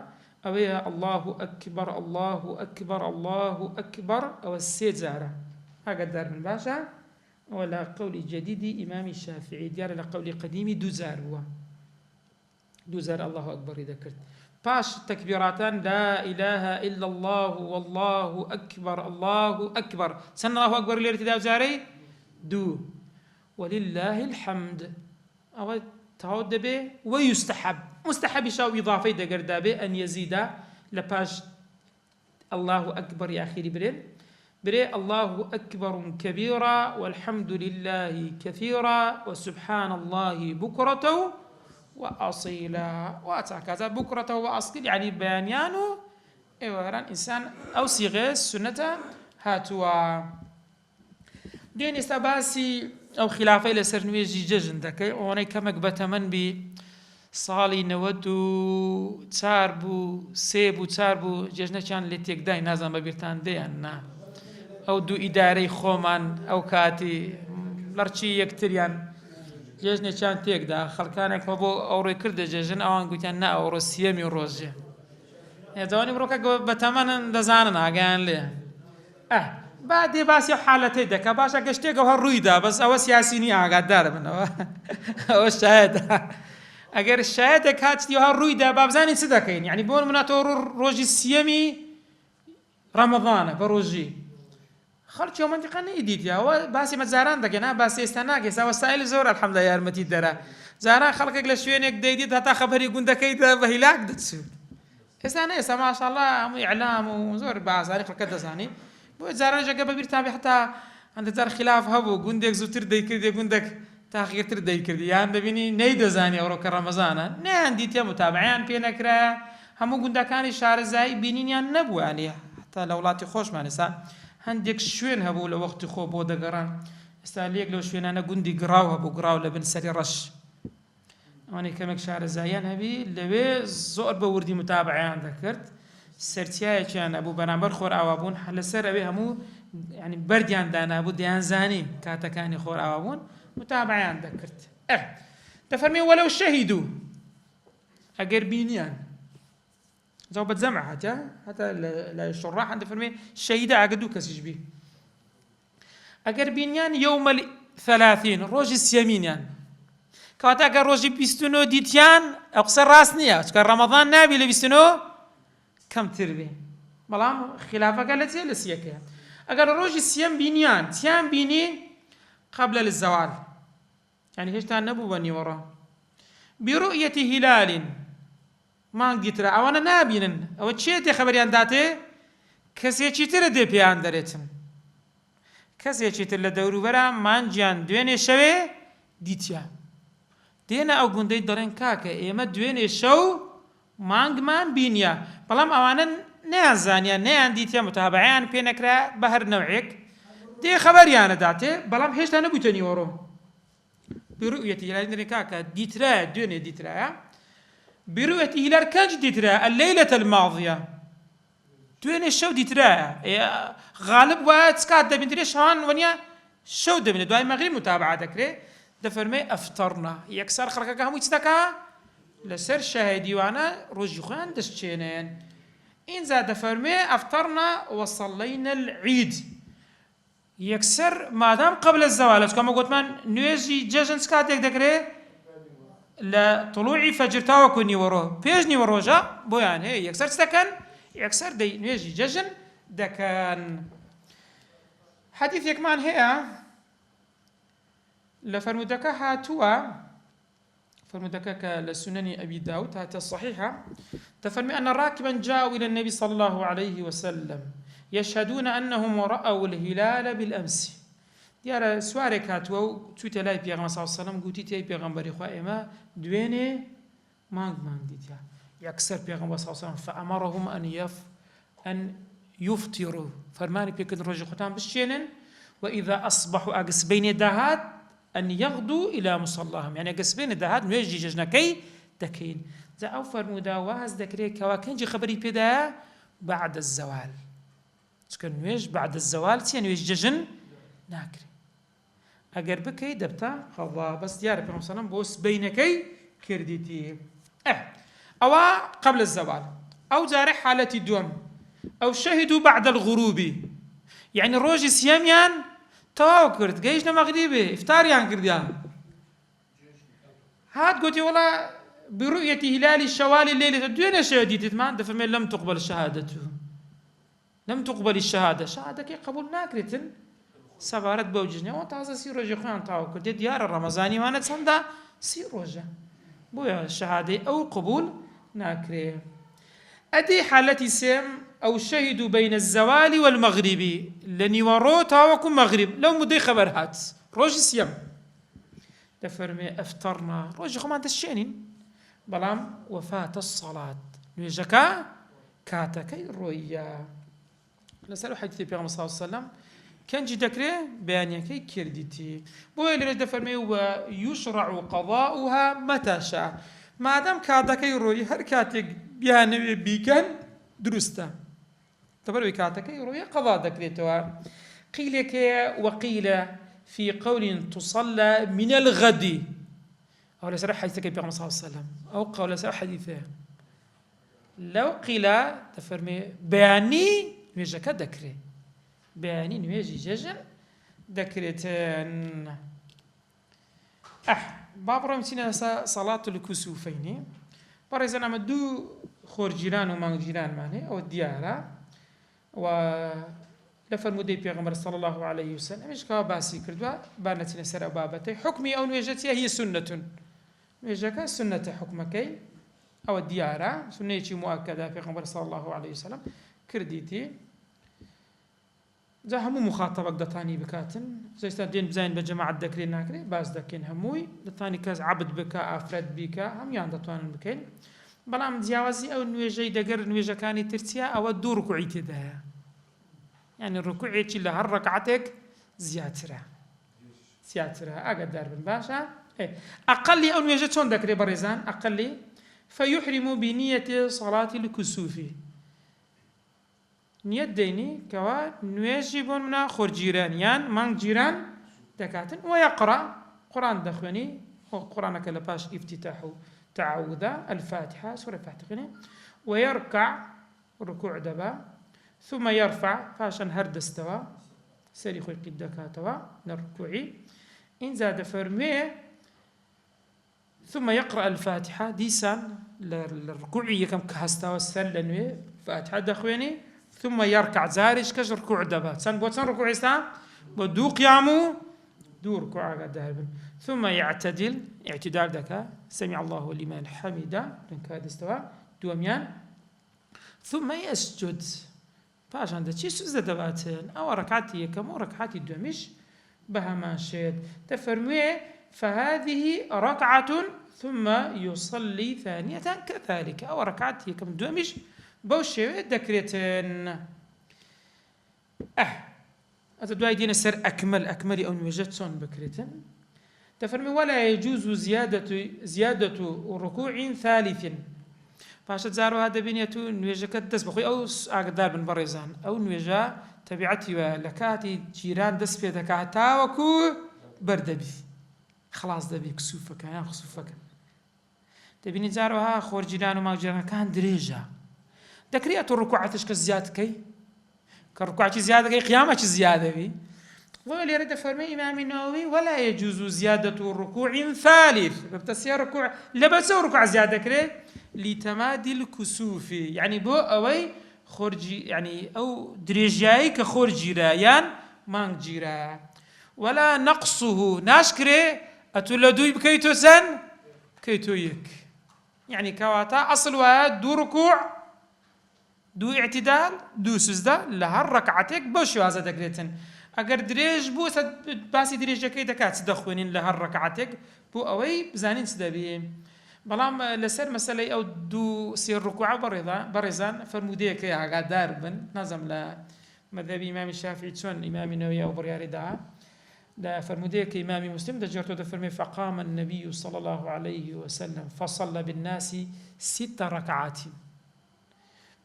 أو يا الله أكبر الله أكبر الله أكبر أو السيزارة هكذا من باشا ولا قول جديد إمام الشافعي ديار لقول قديم دوزار الله أكبر إذا كرت باش تكبيراتان لا إله إلا الله والله أكبر الله أكبر سنة الله أكبر اللي ارتداء زاري دو ولله الحمد أو تعود به ويستحب مستحب يشاو إضافة دقر به أن يزيد لباش الله أكبر يا أخي بري الله أكبر كبيرا والحمد لله كثيرا وسبحان الله بكرة وأصيلا وأتعكذا بكرة وأصيل يعني بيانيانو إيواران إنسان أو صيغة سنة هاتوا دين استباسي أو خلافة لسر نويجي ججن دكي واني كمك بتمن بي صالي نودو تاربو سيبو تاربو ججنة كان لتيك داي نازم ببيرتان ديان أو دو إداري خومان أو كاتي لرچي يكتريان جێژنێ چیان تێکدا خەڵکانێک بۆ ئەوڕێ کردە جێژن ئەوان گوتیان نا ئەوڕۆ سیەمی ڕۆژێ هێزەوانی بڕۆکە بەتەمەنن دەزانن ئاگایان لێ با دێ باسی حالەتەی دەکا باشە گەشتێکە هەر ڕوویدا بەس ئەوە سیاسینی ئاگادار بنەوە ئەوە شایەتە ئەگەر شایەتێک هاتیەوە هەر ڕوویدا با بزانین چ دەکەین یعنی بۆ مناتەوە ڕۆژی سیەمی ڕەمەضانە بە ڕۆژی خەڵکی ئەو منتیقە نەیدیتیەوە باسی مەجاران دەکەن باسی ئێستا ناکەی وەسایل زۆر الحەمدولillah یارمەتی دەرا جاران خەڵکێک لە شوێنێک دەیدیت هەتا خەبەری گوندەکەیدا بە هیلاک دەچوو ئێستا نەئێستا ماشاءالله هەموو ئیعلام و زۆر بەئازاری خەڵکە دەزانی بۆ جاران ژەگە بەبیر تابێ هەتا هەندێک جار خلاف هەبوو گوندێک زووتر دەیکردی گوندێک تاخیرتر دەیکردی یان دەبینی نەیدەزانی ئەوڕۆکە ڕەمەزانە نەیان دیتە متابعەیان پێ نەکرایە هەموو گوندەکانی شارەزایی بینینیان نەبوو یعنی هەتا لە وڵاتی خۆشمان ئێستا هەندێک شوێن هەبوو لە وەختی خۆ بۆ دەگەڕان ئێستا لێک لەو شوێنانە گوندی گڕاو هەبوو گڕاو لە بن سەری ڕەش ئەوانەی کەمێک شارەزاییان هەبی لەوێ زۆر بە وردی متابعەیان دەکرد سەرچایەکیان هەبوو بەرامبەر خۆر ئاوابوون لەسەر ئەوێ هەموو ینی بەردیان دانابوو دەیانزانی کاتەکانی خۆر ئاوابوون متابعەیان دەکرد دەفەرمێ وەلەو شەهیدوو ئەگەر بینیان زاو بتجمع حتى لا الشراح عند فرمي شهيدة عقدو كسجبي أجر بينيان يوم 30 روج السيمين يعني كواتا أجر روج بيستنو ديتيان أقصر راسنيا كان رمضان نابي لبيستنو كم تربي بلام خلافة قالت هي لسيكها أجر روج السيم بينيان تيان بيني قبل الزوال يعني هيش تنبو بني ورا برؤية هلال ما قترا أوانا نابينن أو تشيتي خبريان داتي كسي تشيتر دي بيان داريتم كسي تشيتر لدورو برا مانجيان دويني شوي ديتيا دينا أو قندي دارين كاكا إيما دويني شو مانج مان بينيا بلام أوانا نازانیان نیان دیتە متابعیان پێ نەکرا بە هەر نەوعێک دێ خەبەریانەداتێ بەڵام هێشتا نەبوویتە نیوەڕۆ برؤية هلال نريكاكا ديترا دوني ديترا برؤية هلال كانج ديترا الليلة الماضية دوني الشو ديترا غالب واتسكات دا بنتري شان ونيا شو دا من دواي مغرب متابعة دكري دفرمي أفطرنا يكسر خرقك هم يتدكا لسر شاهدي وانا روجي خوان دشتشينين إن زاد دفرمي أفطرنا وصلينا العيد يكسر ما دام قبل الزوال كما قلت من نويجي جاجن سكاتك دكري لطلوع فجر تاوكو نيورو بيج نيورو جا بويان هي يكسر سكن يكسر دي نويجي جاجن دكان حديث يكمان هي لفرمودك هاتوا فرمودك لسنن أبي داود هات الصحيحة تفرمي أن راكبا جاءوا إلى النبي صلى الله عليه وسلم يشهدون أنهم رأوا الهلال بالأمس دیارە سوارێک هاتووە و چوویتە لای پێغەمبەر صلی الله علیه و سلم گوتی تێی پێغەمبەری خوا ئێمە دوێنێ مانگ دیتە یەکسەر پێغەمبەر صلی الله علیه و سلم فأمرهم أن يفطروا فەرمانی پێکردن ڕۆژی خۆتان بشێنن وإذا أصبحوا ئەگەس بەینێ داهات أن يغدوا إلى مصلاهم يعني ئەگەس بەینێ داهات نوێژی جەژنەکەی دەکەین جا ئەو فەرموودا واز دەکرێت کەوا کەنجی خەبەری پێدایە بعد الزوال چکە نوێژ بعد الزوال چیە نوێژ جەژن ناکرێت ئەگەر بکەی دەبتە خەڵا بەس دیارە پێغەمبەر سەلەم بۆ سبەینەکەی کردیتی ئەوە قبل الزوال ئەو جارە حالەتی دووەم ئەو شەهیدوا بعد الغروب يعني ڕۆژی سیەمیان تەواو کرد گەیشتە مەغریبێ ئیفتاریان کردیان هات گوتی وەڵا برؤية هلال الشوال الليلة دوێنێ شەوە دیتتمان دەفەرمێ لەم تقبل شهادته لم تقبل الشهادة شهادەکەی قبول ناکرێتن سەبارەت بەو جژنەوە تازە سی ڕۆژی خۆیان تاوا کردێت دیارە ڕەمەزانیوانە چەندە سی ڕۆژە بۆیە شەهادەی ئەو قبول ناکرێ ئەدی حالەتی سێم أو شهدوا بين الزوال والمغرب لنيورو تاوكم مغرب لو مدي خبر هات روج سيم دفرمي أفطرنا روج خمان تشينين بلام وفاة الصلاة نيجكا كاتكي رويا نسألو حديث النبي صلى الله عليه وسلم كان جي دكري بيانيكي كرديتي بوي اللي دفرمي ويشرع قضاؤها متى شاء ما دام كاتكي روي هر كاتك بيانوي بيكن درسته تبروي كاتكي روي قضاء دكريتها قيل وقيل في قول تصلى من الغد أو لا سرح حديثك النبي صلى الله عليه وسلم أو قول سرح حديثه لو قيل تفرمي بياني نويجك دكري بياني نويجي ججن دكريتن باب رمسينا صلاة الكسوفين برزنا مدو خور جيران ومان جيران ماني أو الديارة و لفرمودي بيغمبر صلى الله عليه وسلم مش كوا باسي كردوا بانتنا سر بابتي حكمي أو نويجتي هي سنة نويجك سنة حكمكي أو الديارة سنة مؤكدة بيغمبر صلى الله عليه وسلم كرديتي جا همو مخاطبك دتاني بكاتن زي دين بزين بجماعة دكري ناكري باز دكين هموي دتاني كاز عبد بكا أفراد بكا هم يان دتوان بكين بلام جیاوازی ئەو نوێژەی دەگەر نوێژەکانی ترسیە ئەوە دوو ڕکوعی تێدایە یعنی ڕکوعێکی لە هەر ڕەکعەتێک زیاترە ئاگادار بن باشە ئەقەلی ئەو نوێژە چۆن دەکرێت بەڕێزان ئەقەلی فيحرم بنية صلاة الكسوف نیەت دەینی کەوا نوێژی بۆ منە خۆرجیرانیان مانگ جیران دەکاتن وەیەقرأ قورآن دەخوێنی قورآنەکە لە پاش ئیفتیتاح و تعوذ الفاتحة سورة الفاتحة ويركع ركوع دبا ثم يرفع فاشن هرد استوى سري خوي قدكاتوا نركوعي إن زاد فرمي ثم يقرأ الفاتحة ديسان للركوعي كم كهستوى السلنوي فاتحة دخويني ثم يركع زارش كش ركوع دبا سن بوتسن ركوع استا بدو قيامو دو ركوع قاعد ثم يعتدل اعتدال دكا سمع الله لمن حمده لنكاد استوى دوميان ثم يسجد باش عندك شي سجدة دباتن أو ركعتي كم ركعتي دومش بها ما شيد تفرمي فهذه ركعة ثم يصلي ثانية كذلك أو ركعتي كم دومش بەو شێوەیە دەکرێتن. ئەتە دوای دێنە سەر ئەکمەلی ئەو نوێژە چۆن بکرێتن. دەفەرمی ولا يجوز زيادة ركوع ثالث. پاشە جاروها دەبینێت و نوێژەکەت دەست بخۆی ئەو ئاگدار بن بەڕێزان، ئەو نوێژە تەبیعەتی وە لە کاتی جیران دەست پێ دەکات تاوەکو بەردەبی خلاص دەبی کسوفەکە یان خسوفەکە. دەبینی جاروها خۆرجیران و ماوجیرانەکان درێژە، دەکرێت ڕکوعەتش کە زیادکەی کە ڕکوعەتی زیادەکەی قیامەتی زیادەوی. ولێرە دەفەرمێ ئیمامی نەوەوی ولا يجوز زيادة ركوع ثالث. بەبتەسیە ڕکوع لەبەرچە ڕکوع زیاد دەکرێت لتەمادی الكسوف، یعنی بۆ ئەوەی خۆرجی یعنی ئەو درێژایی کە خۆر گیرە یان مانگ گیرە. ولا نقصه ناشکرێ ئەتو لە دووی بکەیتۆ چەند بکەیتۆ یەک، یعنی کەواتە ئەسڵ وایە دوو ڕکوع دوو ئیعتیدال دوو سوزدە لە هەر ڕەکعەتێک بەو شێوازە دەکرێتن. ئەگەر درێژ بوو باسی درێژەکەی دەکات چ دەخوێنین لە هەر ڕەکعەتێک بۆ ئەوەی بزانین چ دەبێ. بەڵام لەسەر مەسەلەی ئەو دوو سێ ڕکوع بەڕێزان فەرمودەیەکەی ئاگادار بن، نازەم لە مەذهبی ئیمامی شافعی چۆن ئیمامی نەووی ئەو بڕیاریدا لا فرموديك إمام مسلم دجرت دفرمي فقام النبي صلى الله عليه وسلم فصلى بالناس 6 ركعات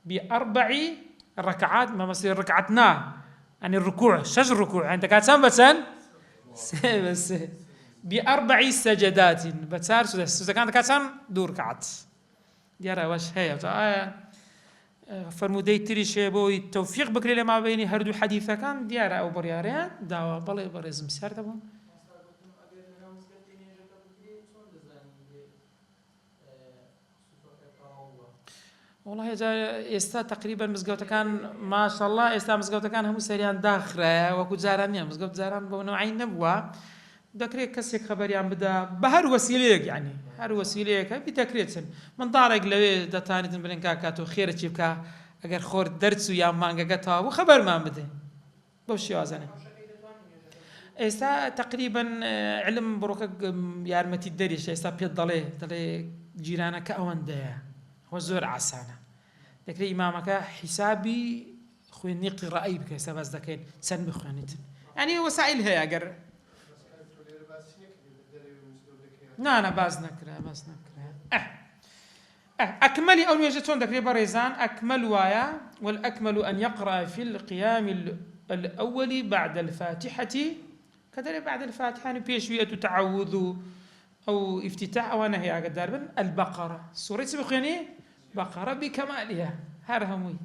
ب4 ركعات ما مصير ركعتنا يعني الركوع شج الركوع انت كانت سام بتسن بس ب4 سجدات بتسار سودا كانت سام 2 ركعات ديارا واش هي فرمودەی تریشێ بۆی تەوفیق بکرێ لە مابینی هەردوو حەدیثەکان دیارە ئەو بڕیاریان داوە. بەڵێ بەڕێزم سەر دەبوو. وڵڵاهی ئێستا تقریبا مزگەوتەکان ماشەڵڵا ئێستا مزگەوتەکان هەموو سەریان داخرایە وەکو جاران نییە. مزگەوت جاران بۆ نەوعی نەبووە، دەکرێت کەسێک خەبەریان بدا بە هەر وەسیلەیەک، یعنی هەر وەسیلەیەکە دەکرێتن. منداڵێک لەوێ دەتانیتن بڵێن کاکات و خێرەی بکە ئەگەر خۆر دەرچ و یان مانگەکە تەواو بوو خەبەرمان بدەین بەو شێوازانە. ئێستا تقریبا علم بڕۆکە یارمەتی دەریش ئێستا پێت دەڵێ جیرانەکە ئەوەندەیە ئەوە زۆر ئاسانە. دەکرێت ئیمامەکە حیسابی خوێندنی قیڕەئی بکە ئێستا باز دەکەین چەند بخوێنیتن، یعنی وەسائل هەیە. ئەگەر نا باز نەکرا أكمل أو نوجدون ذكر بريزان أكمل وايا والأكمل أن يقرأ في القيام الأول بعد الفاتحة كذلك بعد الفاتحة بيشوية تعوذ أو افتتاح أو نهي أقدر البقرة سورة سبقيني بقرة بكمالها هرهمي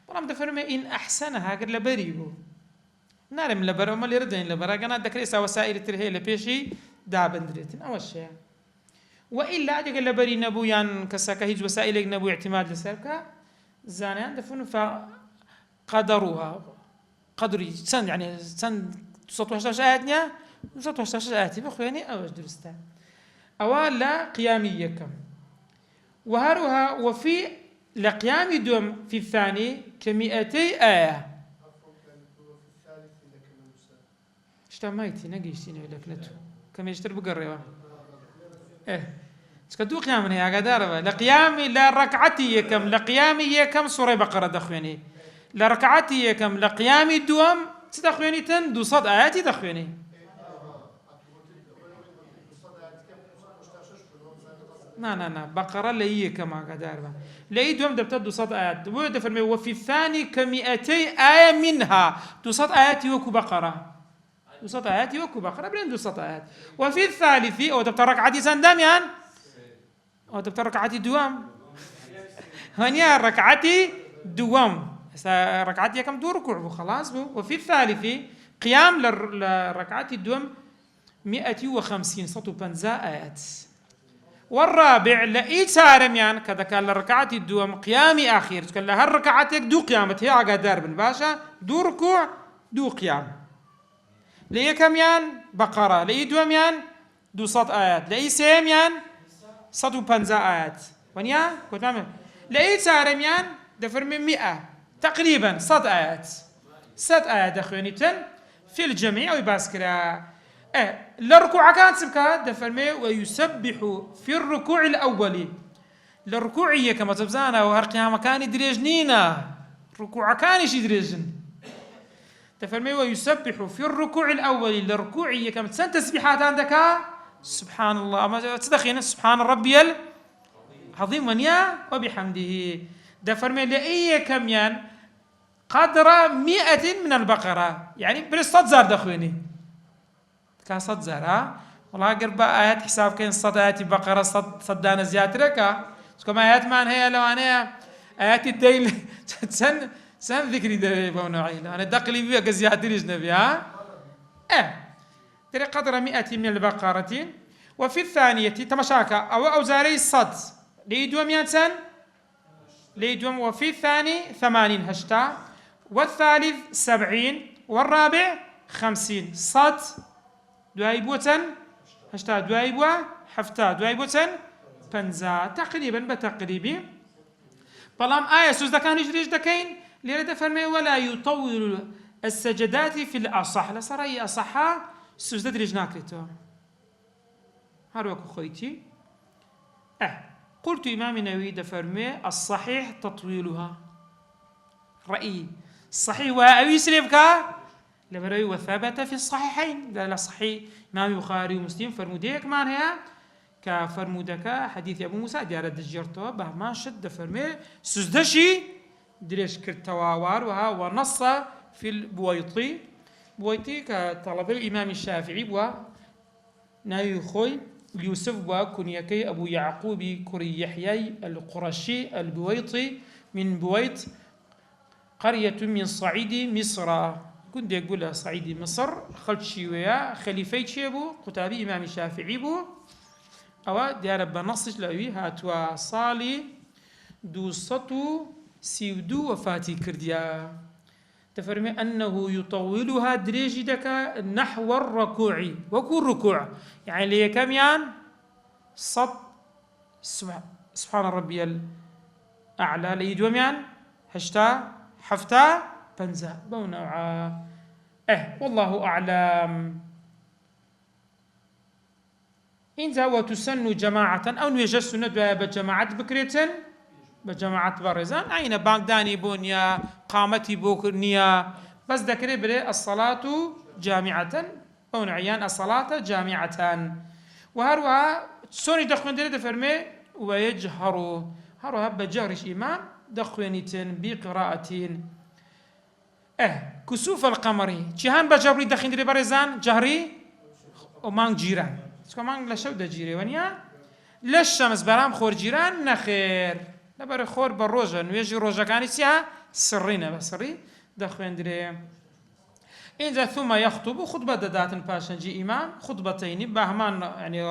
برام دفرمي إن أحسنها قد لبريبو نارم لبرا وما لردين لبرا قنا ذكر وسائل ترهي لبيشي دابندريتن أول شيء. وإلا أجل لبري نبو يان كساكا هيج وسائل نبو اعتماد لسركا زانيان دفن فقدروها قدري سن يعني سن 16 آياتنا 16 آيات بخواني أوش درستا أولا قيامية كم وهروها وفي لقيام دوم في الثاني ك200 آية. اشتميتي نقيشتيني لكنتو كم يشتر بقريبا سكدو قيام هي قدارة لقيامي لا ركعتي كم لقيامي كم سورة بقرة دخويني لركعتي كم لقيامي دوام تدخويني تن 200 آياتي دخويني نا بقرة لهي كما قدارة لهي دوام دبت 200 آيات ودفرمي وفي الثاني ك200 آية منها 200 آيات وكو بقرة 200 آيات وكو بقرة بين 200 آيات. وفي الثالث أو دبت ركعتي سنداميان أو دبت ركعتي دوام هنيا ركعتي دوام ركعتي كم دو ركوع وخلاص بو. وفي الثالث قيام لركعتي دوام 150 150 آيات. والرابع لإيتارميان كذا كان لركعتي دوام قيامي أخير كان لها الركعتك دو قيامة هي عقدار بن باشا دو ركوع دو قيام. لأي كميان بقرة لأي دوميان 200 آيات لأي سيميان 150 آيات ونيا كنت لأي سارميان دفر من 100 تقريبا 100 آيات 100 آيات دخونيتن في الجميع ويباسكرا للركوع كانت سبكات دفر ويسبح في الركوع الأول للركوعية كما تبزانا وهر قيامة كان دريجنينا ركوع كانش دريجن تفرمي ويسبح في الركوع الأول للركوعية كما تسن تسبيحات عندك سبحان الله ما تدخين سبحان ربي العظيم ونيا وبحمده دفرمي لأي كميان قدر 100 من البقرة يعني بالصد زار دخويني كصد زار والله قرب آيات حساب كين صد آيات بقرة صدانا زيادة ركا كما آيات مان هي لو أنا آيات الدين سن ذكري ده بونوعين أنا دقلي بيها كزيادة رجنا بها ترى قدر 100 من البقرة وفي الثانية تمشاكا أو زاري الصد ليدوم ينسن ليدوم وفي الثاني 80 هشتا والثالث 70 والرابع 50 صد دوايبوتن هشتا دوايبوا حفتا دوايبوتن بنزا تقريبا بتقريبي بلام آية سوزدا كان يجريج دكين ليرد فرمي ولا يطول السجدات في الأصح لصري أصحا سوزدا دريج ناكريتو هاروكو خويتي قلت إمام النووي دفرمي الصحيح تطويلها رأيي الصحيح وأوي سليبكا لبروي وثبت في الصحيحين لا صحيح إمام البخاري ومسلم فرموديك مان هي كفرمودك حديث أبو موسى ديار الدجرتو بهما شد فرمي سوزدشي دريش كرتواوار وها ونص في البويطي بويطي كطلب الإمام الشافعي بوا نايو خوي يوسف بوا كنيكي أبو يعقوب كري يحيى القرشي البويطي من بويط قرية من صعيد مصر كنت يقول صعيد مصر خلت شيوية خليفي شيبو قتابي إمام الشافعي بو أو ديار بنصش لأوي هاتوا صالي دوستو سيودو وفاتي كرديا تفرمي أنه يطولها دريجي دكا نحو الركوع وكو الركوع يعني ليه كم يان صد سبحان ربي الأعلى ليدوم يان هشتا حفتا بنزا بونوعا والله أعلم إنزا وتسن جماعة أو نوجد سنة بجماعة بكريتن بجماعة برزان أين باغداني بونيا قامتي بوكنيا بس ذكري بري الصلاة جامعة أو نعيان الصلاة جامعة وهروها سوني دخون دي فرمي ويجهروا هروها بجهرش إمام دخونيتن بقراءة كسوف القمر جهان بجبري دخين دي برزان جهري ومان جيران سكمان لا شو دجيري ونيا لا الشمس برام خور جيران نخير لبر خور بالروجه نويجي روجه كانت سيها سرينا بسري دخوين دري إذا ثم يخطب خطبة دات باشن جي إمام خطبتين بهمان يعني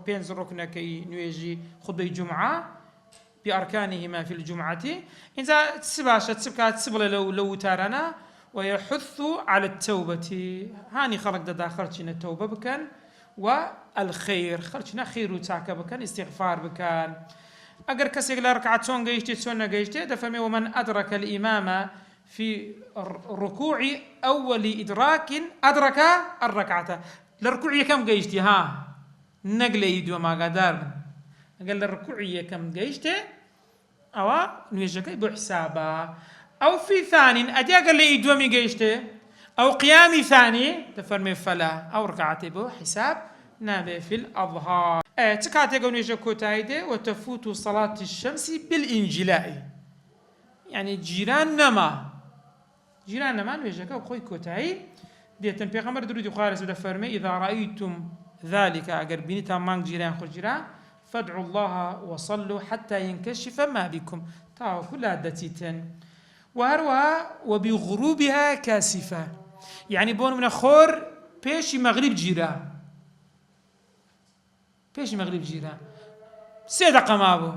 بينز ركنا كي نويجي خطبة جمعة بأركانهما في الجمعة إذا تسباشة تسبكات تسبل لو تارنا ويحث على التوبة هاني خلق داخلتنا التوبة بكان والخير خلتنا خير وتاكا بكان استغفار بكان أجر كسيق لركعة سون جيشتي سون جيشتي دفمي ومن أدرك الإمام في الركوع أول إدراك أدرك الركعة للركوع كم جيشتي ها نقل يدو ما قدر قال الركوع كم جيشتي أو نوجك بحسابها أو في ثاني أدي قال لي يدو مي جيشتي أو قيامي ثاني تفرمي فلا أو ركعتي بو حساب نابي في الأظهار تكاتي قونيجا كوتايدي وتفوت صلاة الشمس بالإنجلاء يعني جيران نما نويجا وخوي كوتاي ديتن بيغمبر درودي خالص ودا فرمي إذا رأيتم ذلك أجر بني تمام جيران خو جيران فادعوا الله وصلوا حتى ينكشف ما بكم تاو كل عدتيتن وهروها وبغروبها كاسفة يعني بون من خور بيشي مغرب جيران بيش مغرب جيران 3 دقيقة ما بو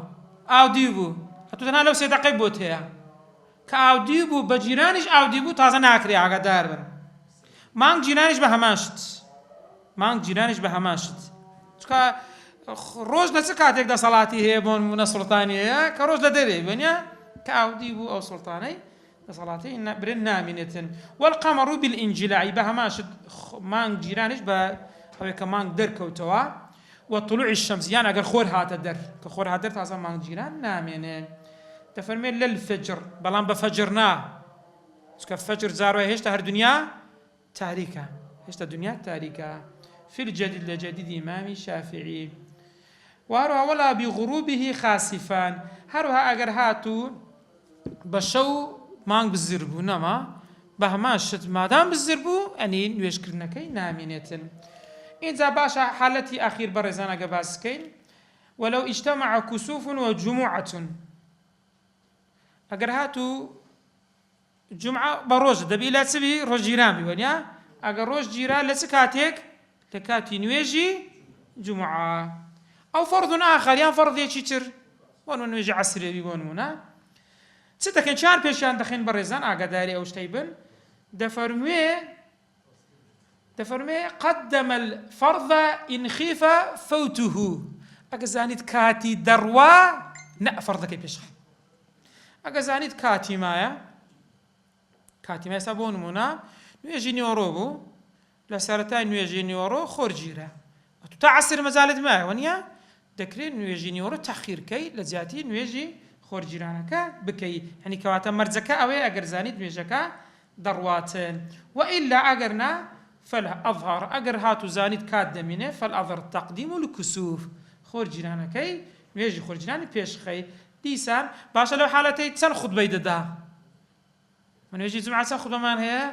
أو ديبو حتى تنا لو 3 دقيقة بوتها كأو ديبو بجيرانش أو ديبو تازه ناكري عقا دار مانگ جيرانش بهماشت تكا روز نسكاتك دا صلاتي هي بون من السلطاني هي كروز لدري بنيا كأو ديبو أو سلطاني دا صلاتي إن برن نامنة والقمر بالإنجلاء بهماشت مانگ جيرانش به هو كمان دركو توا وطلوع الشمس يعني أجر خور هات الدر كخور هات الدر تازم مانگ جيران نامينه تفرمي للفجر بلان بفجرنا فجر زاروي هيش تهر دنيا تاريكة هيش الدنيا تاريكة في الجديد لجديد إمام الشافعي وهروها ولا بغروبه خاسفان هروها أجر هاتو بشو مانگ بالزربو نما بهماشت ما دام بالزربو أني نويش كرنكي نامينتن إذا باشا حالتي أخير برزانا قباسكين ولو اجتمع كسوف وجمعة أجر هاتو جمعة بروج دبي لا تسبي روج جيران بيونيا أجر روج جيران لسكاتك لكاتي نويجي جمعة أو فرض آخر يعني فرض يشتر ونو نويجي عسري بيونونا ستة كان شهر بيشان دخين برزان أقداري أو شتيبن دفرمي قدم الفرض إن خيف فوته أجزانيت كاتي دروا نا فرضك بيشخ أجزانيت كاتي مايا سابون منا نيجي نيوروبو لسرتين نيجي نيورو خورجيرا وتعسر مزالد ما ونيا دكرين نيجي نيورو تأخير كي لزياتي نيجي خورجيرانك بكي يعني كواتا مرزكا أوي أجرزانيت نيجكا درواتن وإلا أجرنا فلا أظهر أجر هاتو زانيت كادمينه فالأظهر التقديم الكسوف خورجيرانك كي نيجي خورجيراني بيش خي ديسان باشا لو حالتي تسن خطبة دا من يجي جمعة سن خطبة مان هي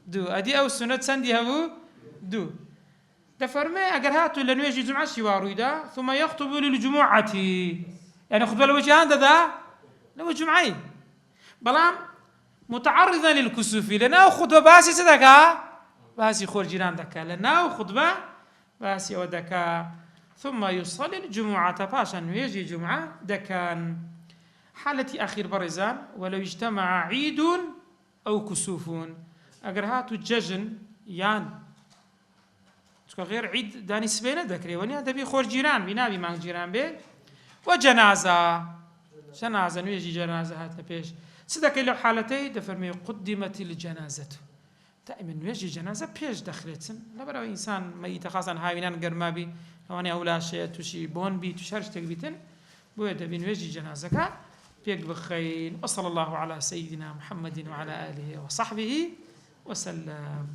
دو أدي أو سنة سندي هبو دو دفرمي أجر هاتو لأنه يجي جمعة شوارو دا ثم يخطب للجمعة يعني خطبة لو جهان دا لو جمعين بلام متعرضا للكسوف لنا خطبة باسي صدقا باسي خور جيران دكا لنا خطبة باسي ودكا ثم يصلي الجمعة باشا يجي جمعة دكان حالتي أخير برزان ولو اجتمع عيد أو كسوف أجر هاتو ججن يان غير عيد داني سبينه ذكري وني هذا بي خور جيران بنابي مانج جيران بي وجنازة نيجي جنازة هات لبيش صدق لو حالتي دفرمي قدمت الجنازة دائما نيجي جنازة بيش دخلتن لا برا إنسان ميت خاصة هاوينان قرما بي واني أولا شيء تشي بون بي تشارش تقبيتن بويدا بي نيجي جنازة بيك بخير وصلى الله على سيدنا محمد وعلى آله وصحبه وسلم